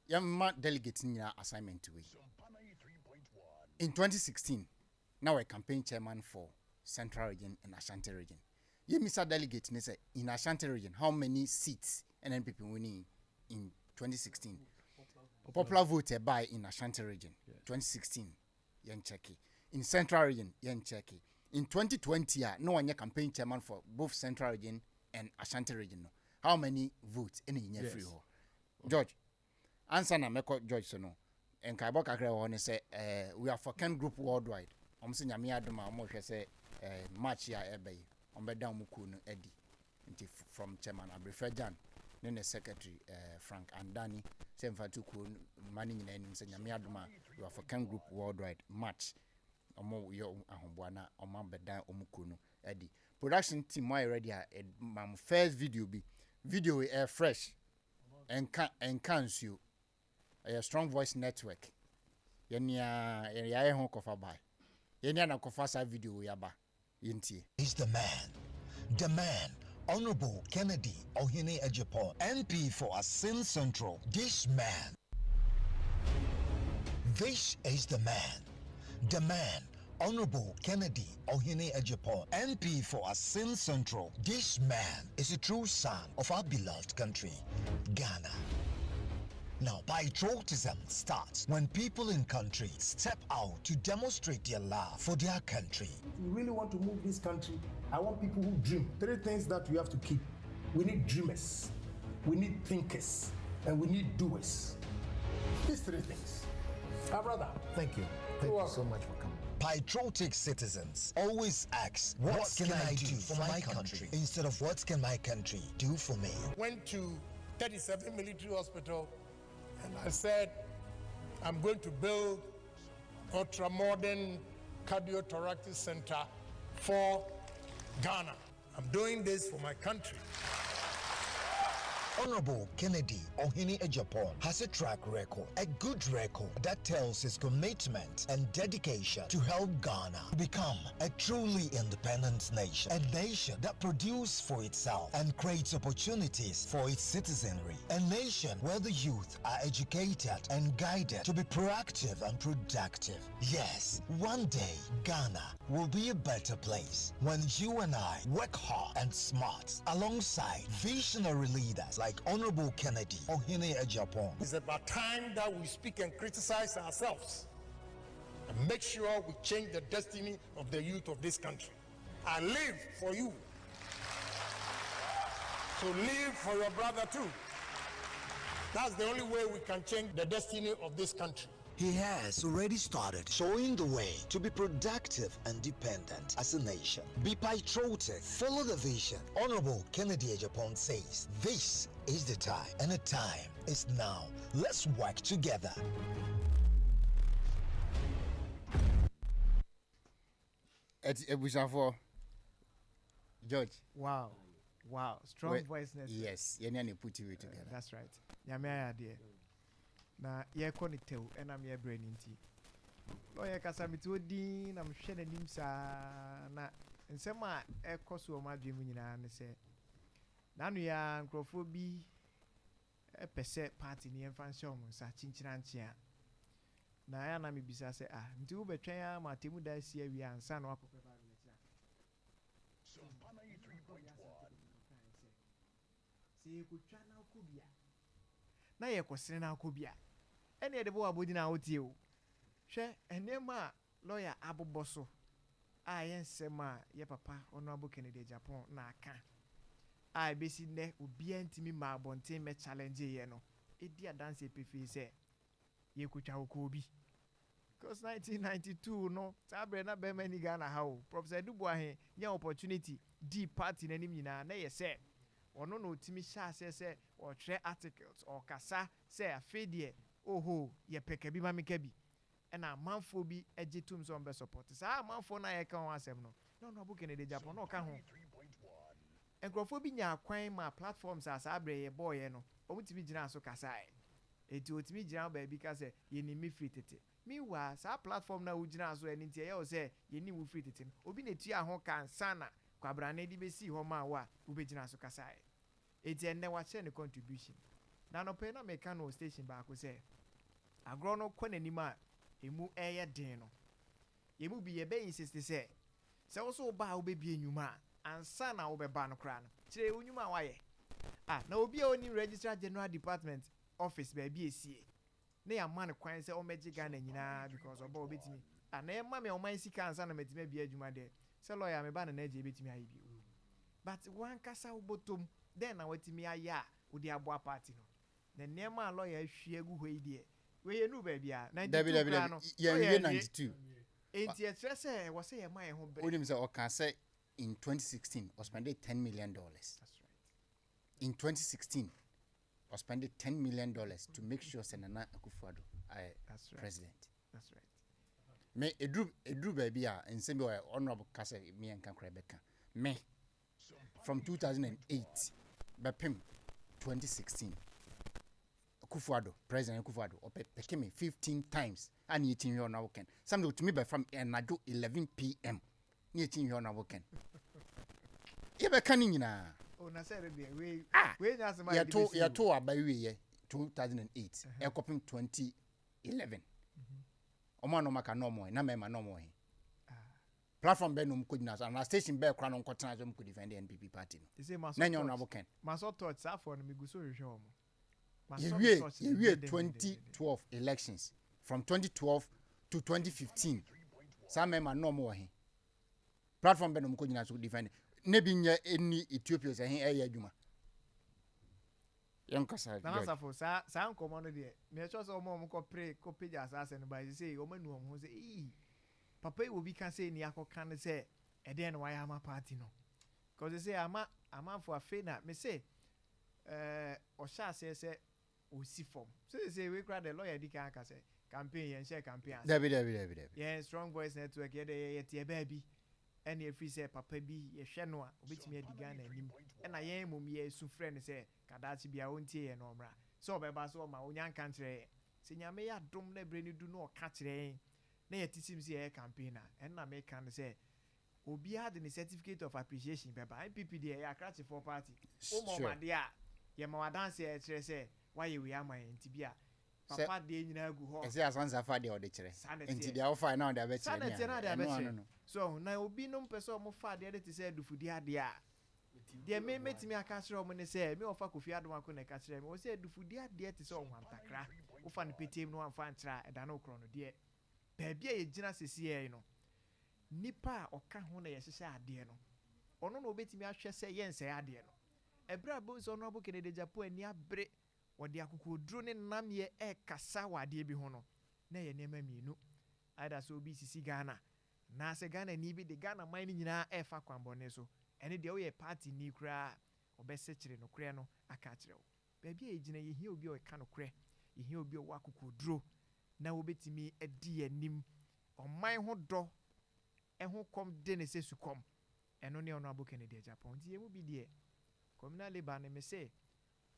yamma delegate nyina assignment we in 2016 now a campaign chairman for Central Region and Ashanti Region. You Mr. Delegate, say in Ashanti Region, how many seats NNPP winning in 2016? Popular vote by in Ashanti Region, 2016, yen checky. In Central Region, yen checky. In 2020, no one campaign chairman for both Central Region and Ashanti Region. How many votes any in free ho? George, answer na meko George sono. And Kaiboka Gray say, we are for Ken Group worldwide. I'm saying Yami Aduma, I'm say. March ya ebe ombeda muku no edi nti from chairman Abrefejan then the secretary Frank Andani say mfatu ku mani nyina nim say nyame adoma you are for Ken Group worldwide March omo yo ahomboa na omambeda omuku no edi production team why ready mam first video air fresh and cans you a strong voice network yenya ya ho kofa bai yenya na kofa sa video yaba He's the man, Honorable Kennedy Omanhene Yaw, MP for Asin Central. This is the man, Honorable Kennedy Omanhene Yaw, MP for Asin Central. This man is a true son of our beloved country, Ghana. Now, patriotism starts when people in country step out to demonstrate their love for their country. If we really want to move this country, I want people who dream. 3 things that we have to keep. We need dreamers, we need thinkers, and we need doers. These 3 things. My brother. Thank you. Thank you so much for coming. Patriotic citizens always ask, what can I do for my country? Instead of what can my country do for me? Went to 37 military hospital. And I said, I'm going to build ultra-modern cardiothoracic center for Ghana. I'm doing this for my country. Honorable Kennedy Omanhene Yaw has a track record, a good record that tells his commitment and dedication to help Ghana become a truly independent nation, a nation that produces for itself and creates opportunities for its citizenry, a nation where the youth are educated and guided to be proactive and productive. Yes, one day Ghana will be a better place when you and I work hard and smart alongside visionary leaders like Honorable Kennedy Omanhene Yaw. It's about time that we speak and criticize ourselves and make sure we change the destiny of the youth of this country. I live for you. So live for your brother too. That's the only way we can change the destiny of this country. He has already started showing the way to be productive and dependent as a nation. Be patriotic, follow the vision. Honorable Kennedy Yaw says, this is the time, and the time is now. Let's work together. It's a for George. Wow. Strong voiceness. Yes, you need to put you together. That's right. Yamia idea. Na ye konitew and I'm your brain inti. Lawyer Casamito Dean, I'm shedding him na and some a cost of my dream and say Nanu Crofobie a percent party near Fanchon, Sachinchirantia. Nayana mi bisa say do betray my Timuda see we and son of see could channel Kubia. Na ye kwesịrị na akobia ene ede bo abodi na otie o hwe enema lawyer aboboso a ye nsema ye papa Honorable Kennedy Japan na aka a besi ne obi antimi ma abonten me challenge ye no edi adanse pefe se ye kutwa okobi because 1992 no sabre na be mani Ghana ha o Professor Duboahe nya opportunity di party na nim nyina na ye se ono no timi sha se or tre articles or kasa say afedie oho ye peke bi mamika bi na manfo bi ejitum so mbe support sa manfo na ye kan asem no no book Kennedy Japan no ka ho enkrofo bi nya kwan ma platforms as abre ye boy no omutimi gina so kasa eti otimi gina ba bi ka say ye ni me free tete miwa sa platform na ugina so eni tie ye o say ye ni wo free tete obi na tua ho kan sana kwabra na di besi ho ma wa ubegina so kasa eti enne wa share ne contribution na no pe na meka no station ba ko say agro no kwa nanima emu eye den no yemu bi ye be insist say se wo so ba wo be bi enwuma ansa na wo be ba no kra no kire onwuma wa ye na obi a oni registrar general department office ba bi esie na ya man kwan say o meji Ghana nyina because oba obetimi na e ma me o man sika ansa na metime bi adwuma de se lawyer me ba na eje betimi ayi bi but one kasa obotom then na wetimi aya odi abo party no na nema lawyer hwie gu hoi de we ye nu ba bia 92 no ye 92 enti e tre se wo se ye ma ye ho bre onim se o ka say in 2016 was spent $10 million. That's right. In 2016 was spent $10 million to make sure Senana Akufo-Addo that's right. president. That's right. Me edru baby a ensemble honorable kase me and Rebecca. Me from 2008 bepim 2016 Akufo-Addo president Akufo-Addo opeke me 15 times and eating here now can some to me by from 11 p.m. Eating here now can yebe kanina oh na say we na say ya to abayi ye 2008 ekopim 2011 Oma no maka no more na mema no more platform be no mkudina so na station be kra no nkotena so mku defend the NPP party no na nyo no aboken maso touch sa for no miguso hwehwe omo ye 2012 elections from 2012 to 2015 sa mema no more he platform be no mkudina so defend ne bi nya eni Ethiopia se he eya adwuma yankasa na safo sa nkomo no de me cho so mo ko pre ko page asase no ba say o manu o say papa e obi kan say ni akoka ne say e den no why ama party no cause they say ama for afena me say o sha say o si form so they say we crowd the lawyer di kan ka say campaign yen share campaign David yeah strong voice network ye tie baby ɛna ɛfiri sɛ papa bi yɛhwɛ no a obɛtumi adi Ghana anim ɛna yɛn mmom yɛsu frɛ no sɛ kadaakye bia ɔntie yɛ no ɔmmra sɛ ɔbɛba so ɔma ɔnya nka nkyerɛ yɛ sɛ nyame yɛ adom na berɛ no du na ɔka kyerɛ yɛn na yɛte sim sɛ yɛyɛ campaign a ɛnna meka no sɛ obiara de ne certificate of appreciation bɛba NPP deɛ ɛyɛ akrakyefoɔ party woma ɔmadeɛ a yɛma wadanse ɛkyerɛ sɛ wayɛ wei ama yɛn nti bi a papa deɛ nyinaa gu hɔ ɛsɛ asansafa deɛ ɔde kyerɛ nti deɛ wofa na ɔde abɛkyerɛ so na obi no mpɛ sɛ ɔmo fa adeɛ de te sɛ adufudeɛ adeɛ a deɛ mɛtumi aka kyerɛ ɔmo ne sɛ me ɔfa Kofi Adom ako na ɛka kyerɛ me wɔ sɛ adufudeɛ adeɛ te sɛ ɔnwantakra wofa no petem no amfa nkyerɛ a ɛda no korɔ no deɛ baabi a yɛgyina sesiɛ no nipa a ɔka ho na yɛhyehyɛ adeɛ no ɔno na obɛtumi ahwɛ sɛ yɛnsɛe adeɛ no ɛberɛ a bɛhu sɛ ɔno abo Kennedy Japo ani abere wɔde akokoduro ne namyɛ ɛkasa wɔ adeɛ bi ho no na yɛ nneɛma mmienu ada sɛ obi sisi Ghana na sɛ Ghana ni bi de Ghana man no nyinaa ɛfa kwanbɔne so ɛne deɛ woyɛ party ni koraa ɔbɛsɛ kyerɛ no korɛ no aka kyerɛ wo baabi a yɛgyina yɛhia obi a ɔka no korɛ yɛhia obi a ɔwɔ akokoduro na wobɛtumi adi anim ɔman ho dɔ ɛho kɔm de ne sɛ sukɔm ɛno ne ɔno abo Kennedy Japo nti yɛmu bi deɛ communal labor ne me sɛ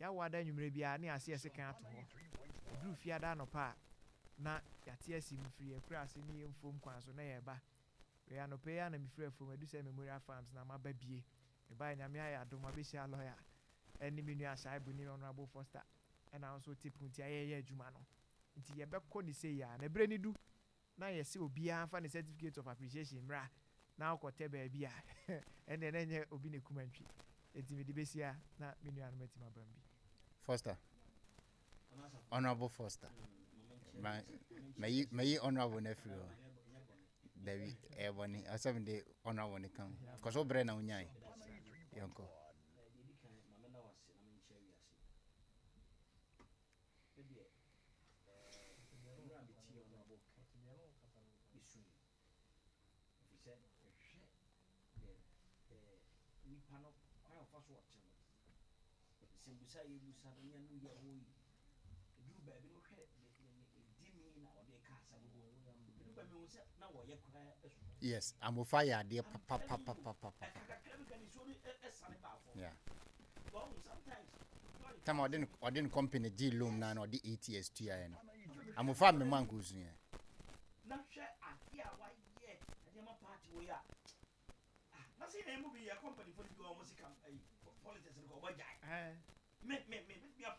yɛawɔ ada nnwummerɛ biara ne ase ɛse kan ato hɔ ɛduru fie ada anɔpa a na yɛate asi mfiri ɛkura ase ne yɛmfom kwan so na yɛba wei anɔpa yi a na mefiri afom adu sɛ Memorial Farms na maba bie mebaɛ nyame ayɛ adom abɛhyia lɔya ɛne me nua ahyɛ bu ne Honorable Foster ɛna nso tipu nti ayɛyɛ adwuma no nti yɛbɛkɔ ne sɛ yɛ na berɛ ne du na yɛsɛ obiara fa ne certificate of appreciation mmra na wokɔtɛ baabi a ɛnɛ na ɛnyɛ obi ne kumantwi ɛnti mede bɛsia na me nua no matimi abam bi Foster Honorable Foster mayi honorable na free o David ebony asem de honorable ne kan because obre na unyai yonko Yes, I'm a fire dear papa. Yeah. Time I didn't company G loom now or the ETS TIN. I'm a farm man goes here. Not sure Adea Akye Abia party we are. I see a movie a company for the almost politics and go Boakye. Me be a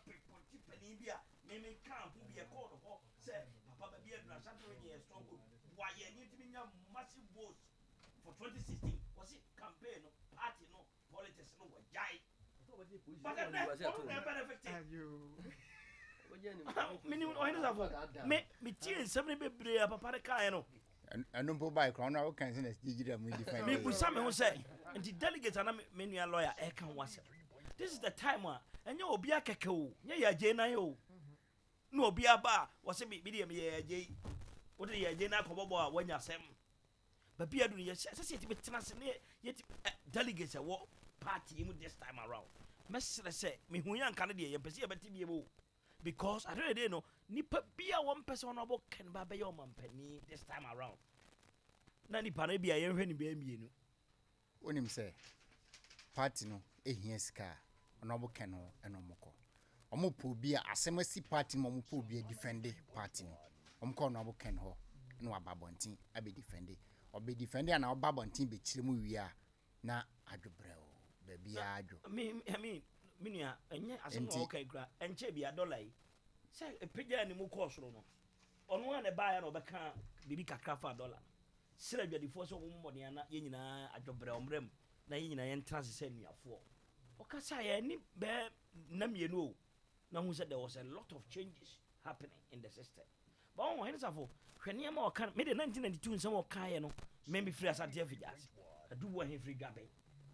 penibia, me can't be a court of say Papa be a strong. Why you need to be a massive vote for 2016? Was it campaign, party, no politics, no Boakye? But I'm not benefiting you. Me tea somebody be a papa no. And no buy crown or can defend me. Some who say, and the delegates are not many a lawyer. I can was. This is the time and you will be a cacao. Yeah, Jane, no be a bar was a medium. Yeah, Jay. What are you, Jane? When you're saying, but be a doing your society with transcendent yet delegates a war party this time around. Messi say, me who young Canadian, but see a TV because I don't know, Nipper be a one person about can buy your man penny this time around. Nani Panabia, you're any baby. When him say, party no, a scar, honorable canoe, and omoko. Omopo be a semesi party, momopo be a defended party. Honorable canoe, no babontin, I be defended, or be defended, and our babontin be chimu we are na adrobreo, baby adro. Minia, and yet as an okay, and Chebby a dollar. Say a piggy and more cost. On one a buyer of a car, Bibi Cacrafa $1. Celebrate the force of woman, Yena, a job, Naina, and transit me a four. Okasaya, any bear, name you know. Now who said there was a lot of changes happening in the system. But on hands of when you more can made in 1992 in some of Kayano, maybe free as a devias. I do want him free gabbing.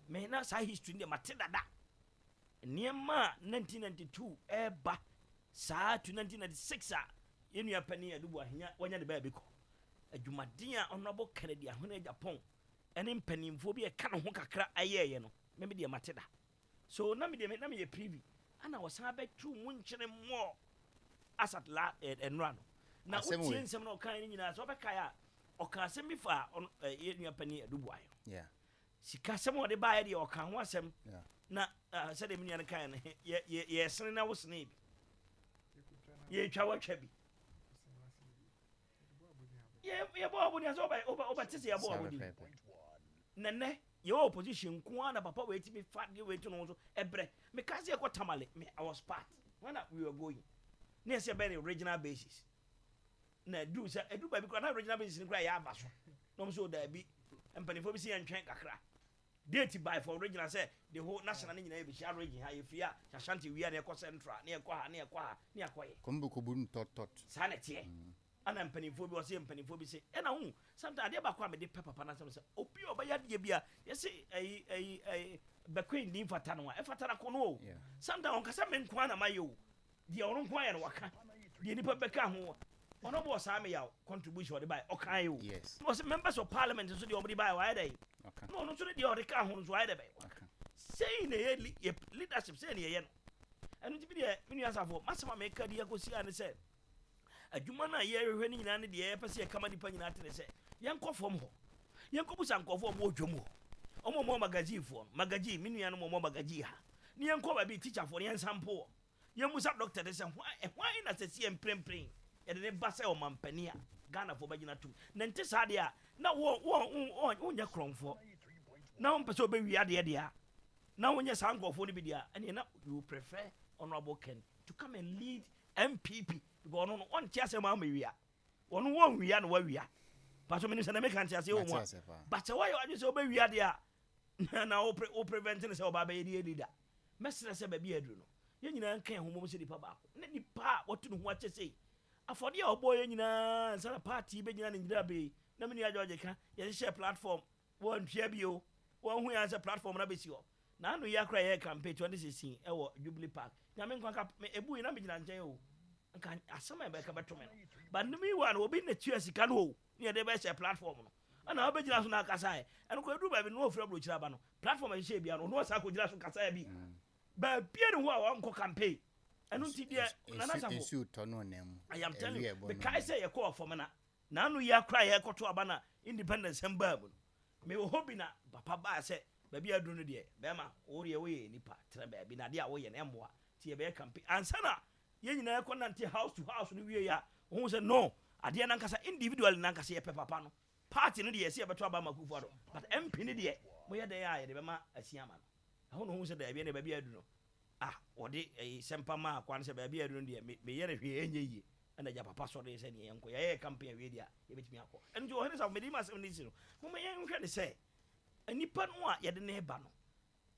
May not say history in the Matilda. Near 1992 eba saa to 1996 a yenu apani adubu ahnya wanya de baby ko adwumaden a Honorable Kennedy Ahone Japan ene mpanimfo bi e ka no ho kakra ayeye no me de mateda so na me preview ana wasan be tu munkyere mo asat la enra no na utie nsem na okan nyina so be kai a okasem bi fa ye nua pani adubuayo yeah sika sem o de bae de oka ho asem yeah na se de menua kan ye sene na wo sene bi ye twa watwa bi ye bo abuni aso oba tese ye bo abuni nene ye opposition ko na papa we ti me fa ge we to no so ebre me ka se ko tamale me I was part when we were going na se be regional basis na do say edu ba bi ko na regional basis ni kra ya aba so no so da bi empanifo bi se entwen kakra date by for regional say the whole national ni nyina be share region ha ye fia Ashanti we na e ko central na e ko ha na e ko ha na e ko ye kombuko bun tot sanete ana mpanifo bi o se mpanifo bi se e na hu sometimes ade ba kwa me de papa na say obi obaya de bia ye say the queen din fata no e fata na ko no sometimes on kasa me nko na mayo de ono nko ya no waka de nipa beka ho ono bo sa me ya contribution de buy o kan yo yes was members of parliament so de omri buy why dey no no so de o de ka ho so why dey say na ye leadership say na ye no enu ti bi de menu asafo masama me ka de yakosi ane say adwuma na ye hwehwe ni nyina ne de ye pese ye kama nipa nyina tene say ye nkofom ho ye nkobusa nkofo mo odwom ho omo magazine fo magazine menu ya no mo magazine ha ne ye nkoba bi teacher fo ne ye nsampo ye musa doctor de say why na say see emprempren ye de ba say o mampania Ghana fo bagina tum na nte sa de a na wo nya kromfo na wo pese obewi ade de a na wo nya sa nkofo ne bi de a ene na you prefer honorable Ken to come and lead MPP because no on tiase ma wia ono won wia no wa wia paso minister na make kan tiase o mo but why you say obewia de a na o preventing say oba be dey leader mesere say ba bi aduru no ye nyina kan ho mo se dipa ba na dipa wotu no ho ache sei afode a obo ye nyina nsa party be nyina ne nyira be na me ya George ka ye share platform won hwia bi o won hu ya say platform na be si o na anu ya kra ye campaign 2016 e wo Jubilee Park na me nkwa ka ebu na me nyina nchen o nka asema e be ka beto me no but nimi wa no obi na tua sika no ne de be share platform no ana obegyina so na kasa e eno ko edu ba bi no ofra bro kira ba no platform e share bia no no sa ko gira so kasa bi ba bia no ho a won campaign eno ti dia na na safo issue to no nem I am telling you because say ye call for me na anu ya kra ye koto aba na independence hemba mu me wo hobi na papa ba say ba bia du no de be ma wo re we nipa tra ba bi na de a wo ye na emboa ti ye be campaign ansana ye nyina ye konante house to house no wie ya wo say no ade na nkasa individual na nkasa ye papa no party no de ye se beto aba makufu ado but MP ne de mo ye de ya ye de be ma asiama no ho no ho say da bia ne ba bia du no odi sempa ma kwan se ba bia du no de me ye hwe enye yi na ja papa so de se ne yenko ye campaign we dia ye betimi akọ enjo ho ne sa me di ma se ne si no mo me ye nhwe ne se anipa no a ye de ne ba no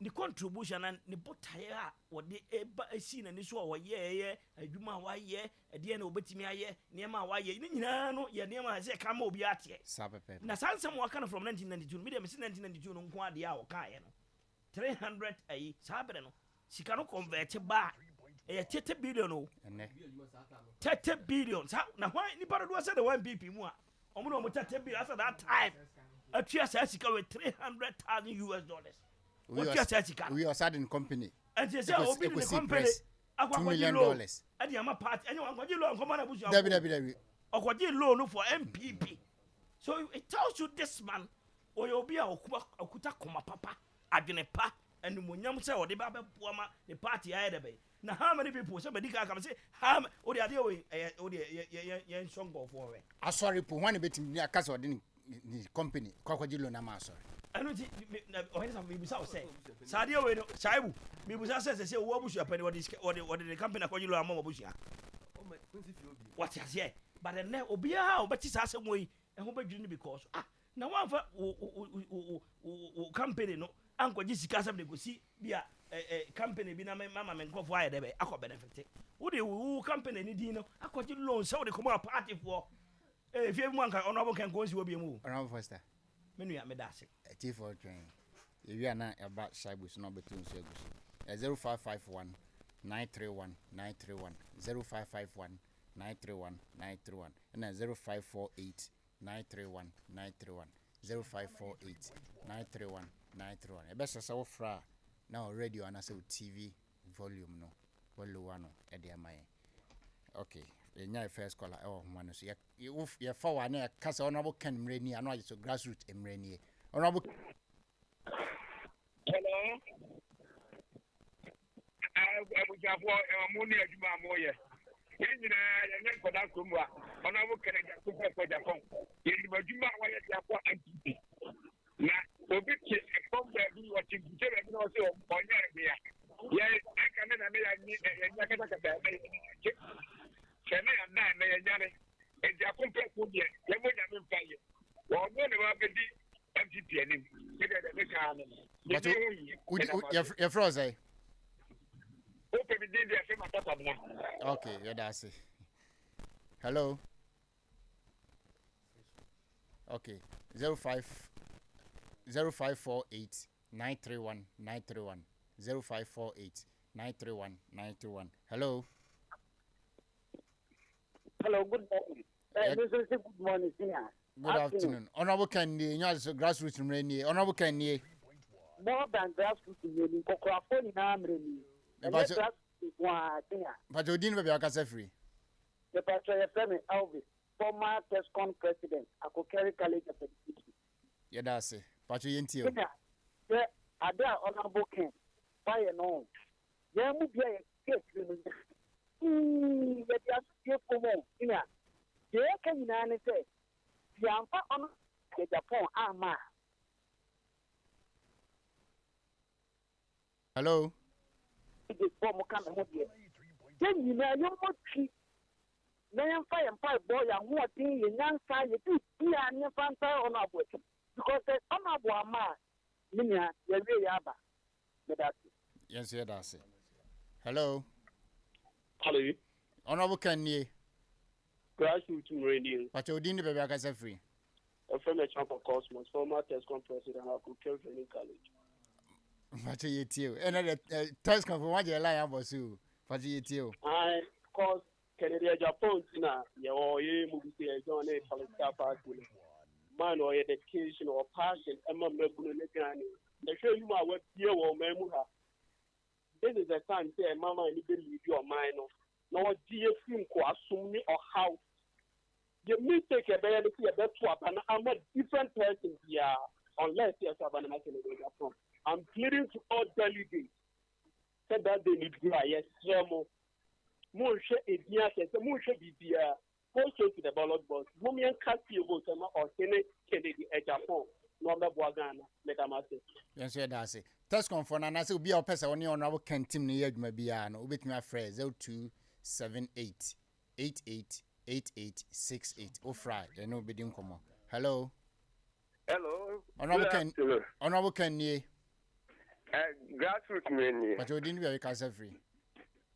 ni contribution na ni botaye a wode eba asi na ni so a wo ye adwuma wa ye ade na obetimi aye ne ma wa ye ni nyina no ye ne ma se ka ma obi ate na sansem wa kana from 1992 me dem se 1992 no nko ade a wo ka ye no 300 ayi sabre no sika no convert ba 30 billion o 30 billion sa na why ni para do say the 1 pp mu a omo no mo 30 billion at that time atua sa sika with $300,000 we are starting company and they say obi the company $2 million and the part anyone go loan come na busu David okoji loan for MPP so it tells you this man obi a okuta koma papa adwene pa and munyam say o de ba beboa ma the party aye be na how many people say medical come say how o de ade o de ye songo for we asori po when betim akasa o de ni company kwakwaji loan na ma asori anu ti o hen sam bibusa o say sade we no saibu bibusa say wo abusu apani wo de company kwaji loan ma abusu a what is here but then obi a obeti sa asem yi e ho badwiri ni because na wan fa o company no ankoji sika asem de gosi bia company bi na mama men nkofo aye debe akọ benefit wo de wo company ni din no akoji loan say wo de come party for fie mu anka honorable Ken konsi wo bi mu honorable Foster menu ya me da ase T4 train you are na about Shaibus no between so egusi 0551 931 931 0551 931 931 and 0548 931 931 0548 931 931 e best so fra now radio and so TV volume no volume no e dey am okay enya first caller e wo no so you for one cast honorable Ken Mreni, and so grassroots Mreni. Honorable. Hello. I would have money at Jumamoya. And for that, honorable Canada, for the phone. You were Juma, why you have now, from there, you watching the also on there. Yes, I can and they are compared to the Lemon Fire. Well, MTP. You're frozen. Okay, yeah, that's it. Hello. Okay, 0548 931 931 0548 931 931. Hello. Hello, good morning. Good morning, senior. Good afternoon. Honorable Kenny, you are grassroots Mreni. Honorable Kenny. More than grassroots Mreni. Kokrafoni na Mreni. But you didn't be a free. The pastor Elvis, former TESCON president, Akokeri College of Education. Yeah, that's it. But you didn't hear. Yeah, Adea Honorable Ken. Fire no. Yeah, move here. Hello. Yes, yeah, that's it. Hello. Hello. Honorable Kenny. Grassroots Radio. But you didn't be a free. A friend of Champ of Cosmos, former TESCON president, Akokeri College. But you too. And the TESCON for what you lie about you. But you too. I cause Canada Japan, your movie, John A. Political Party. Man or education or passion, Emma Megani. The show you are what you or Memuha. This is the time, say, Mama, and you believe your mind. No, dear film, assuming or how. You may take a better swap, and I'm a different person here, unless you have an Japan. I'm pleading to all delegates. Said that they need to yes, Musha is yes, Musha be there. Go straight to the ballot box. Mummy and Cassie vote or Senate Kennedy at Japan. Number Boagana, Metamasi. Yes, that's it. TESCON for an answer will be our person on your honorable canteen near Mabiano with my phrase 0278 888868. Oh, Friday, there no bidding come on. Hello. Hello. Honorable Kenny. Grassroots Mreni. But you didn't be a cancer free.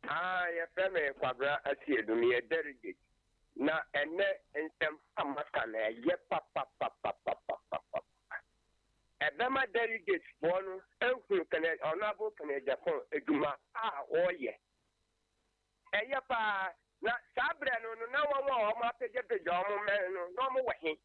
Your family, Quabra, I see it, me a delegate. Now, and some Masana, yep, papa. A Bama delegate, one, Uncle Canada, Honorable Canada, Japan, a Duma, oh, yeah. And yapa, not Sabra, no more, I'm after the man, no more way.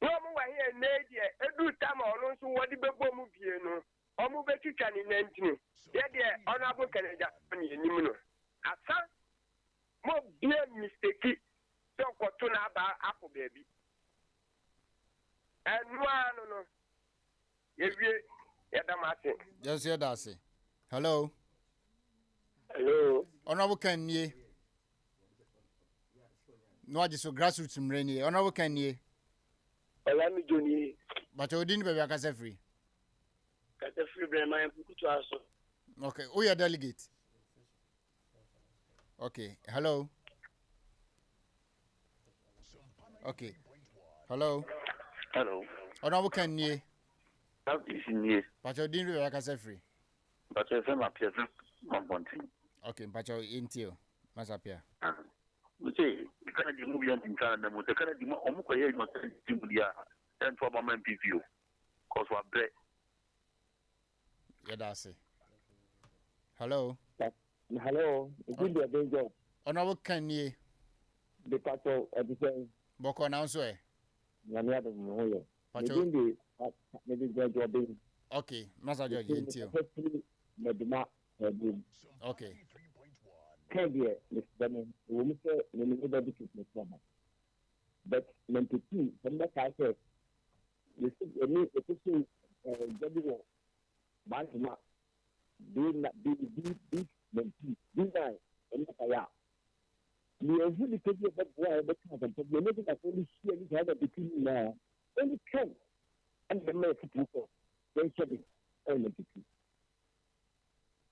No more here, Nadia, every time I know what the Bebo movie, no, or move to Can in Antony. Yeah, Honorable Canada, you know. A son, more dear mistake, so for Tunaba, Apple baby. And no. Yes, yeah, that's it. Hello. Hello. Honorable Kenny. No, I just so grassroots Mreni. Honorable Kenny. Olami Johnny. But you didn't be a cancer free. Cancer free, my okay, who are delegate? Okay, hello. Okay, hello. Hello. Honorable Kenny. How is it? But you didn't be a cancer free. But you're from up here. Okay, but you're into you. What's up here? We say, you can't do movie and Canada, but the Canada, Omukoya, not and for my man PVU. Cause we're bread. Yeah, that's it. Hello. Hello. Good day, Danger. Honorable Kenny. The patrol at the same. Boko announce where? Yamiada Moyo. Maybe okay, Master George, into you. Okay. kind of Mr. Benin, we must say, we need to be Mr. But number two, from that I said, you see, a person, W. Bantima, being that be nine, and I am. You are really taking about why the kind of the living that only see any other between now, only can, and the mere people, then shedding, only between.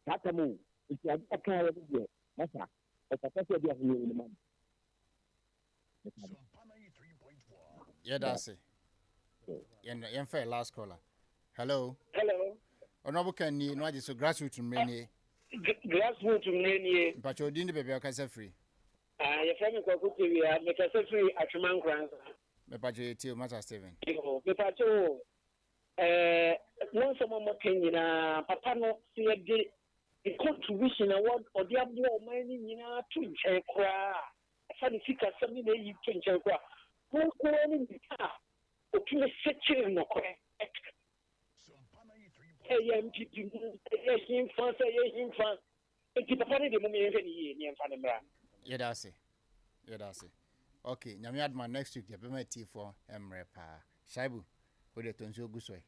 Tatamu, if you have a car of the year, Massa, but I can't be a new in the man. Yeah, that's it. And fair last caller. Hello. Hello. Honorable Kenny, no, just a grassroots many. Grassroots many. But you didn't be a free. Your family could be a make a free at your man grants. Me pacho tio Master Steven. Me pacho. Once a moment can papa no see a contribution award or the above mining in a twin chair cry. Funny figure something that you can check. Who calling the car? Okay, setting no correct. MPP, him fast, him fast. And keep a funny the moment in Fanimra. Yeah, that's it. Yeah, that's it. Okay, Nyamiad man next week, the PMT for Emrepa. Shaibu, with the Tonso Gusway.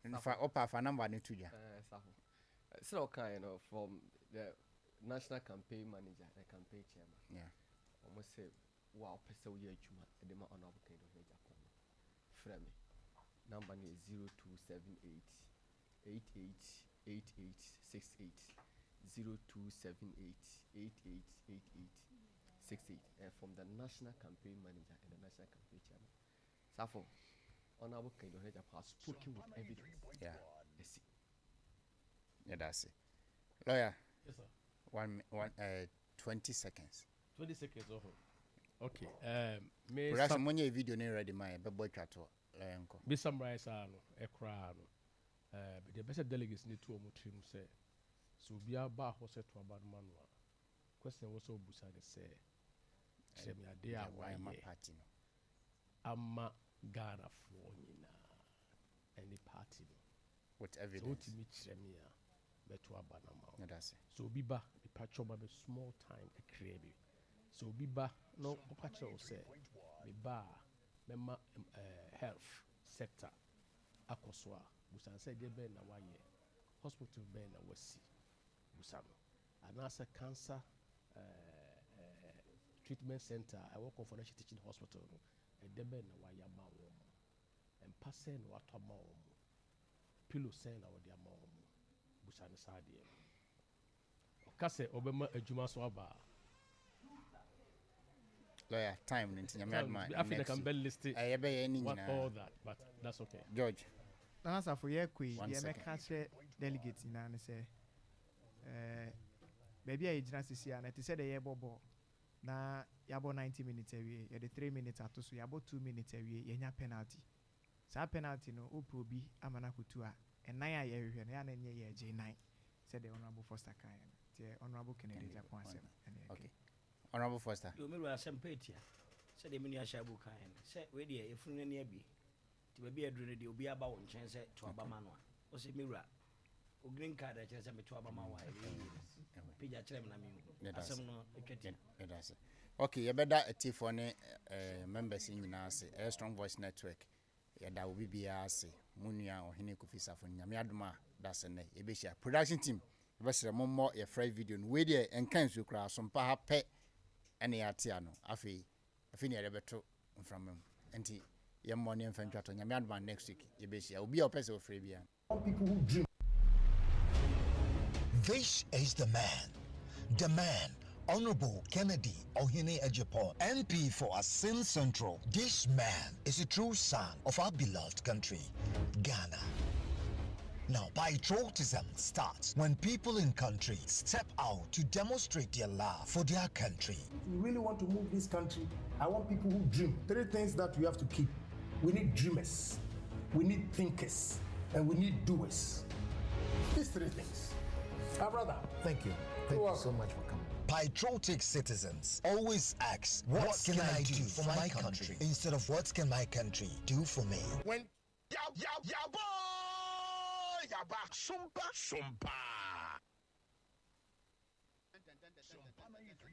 In fact, Opa for number new to you. It's all kind of from the national campaign manager and campaign chairman. Yeah. Almost say, wow, Peso Yachuma, the man on our kind of Japan. Frame. Number is 0278 888868. 0278 888868. And from the national campaign manager and the national campaign chairman. Safo, honorable kind of Japan has spoken with evidence. Yeah. Yes. Yeah, that's it. Lawyer. Yes, sir. 20 seconds. 20 seconds. Okay. Perhaps when you video ready, my boy chato. Be summarize a crowd. The best delegates need to team say. So be a bar was set to about manual. Question was so busy say. Say me Adea Akye party. Ama Ghana for any party. With evidence. So to meet me. Beto abanama. That's it. So biba the patch of a small time a crabby. So biba no patch of say biba memma health sector akoswa busan say je ben na waye hospital ben na wasi busan and as a cancer treatment center I work on financial teaching hospital e de ben na waye ma wo and pass na watoma wo pillow say na wo de ma wo busane sadie kase obema adwuma so aba lawyer time ninti nyame man after can bell list all that but that's okay George answer for ye kwi ye me catch delegate na ne say baby a gina sisi na te say the ye bobo na yabo 90 minutes awie ye the 3 minutes atoso yabo 2 minutes awie ye nya penalty sa penalty no oprobi amana kutu a enan a ye hwehwe na ya na nye ye je 9 said the honorable Foster kan the honorable Kennedy Japan asem okay honorable Foster you me wa sempetia said the mini ashabu kan say we dey efunu na abi ti ba bi aduru de obi aba wo nchen say to aba ma no a o say mewura o green card a chere say me to aba ma wa pija chere me na me asem no etwati that's it okay you better a tea for ne members nyina ase a strong voice network ya da obi bia ase munua ohene kofisa fo nyame adoma that's ne e be share production team e be share mommo ye free video no we dey enkan so kra Sompa ha pe ene ya tia no afi ne ya beto from enti ye money en fantwato nyame adoma next week ye be share obi a opese o free bia people who dream. This is the man, Honorable Kennedy Omanhene Yaw, MP for Asin Central. This man is a true son of our beloved country, Ghana. Now, patriotism starts when people in country step out to demonstrate their love for their country. If we really want to move this country, I want people who dream. 3 things that we have to keep. We need dreamers, we need thinkers, and we need doers. These 3 things. My brother. Thank you. Thank you so much for coming. Patriotic citizens always ask, what can I do for my country? Instead of what can my country do for me? When Yaba Sompa. Sompa 93.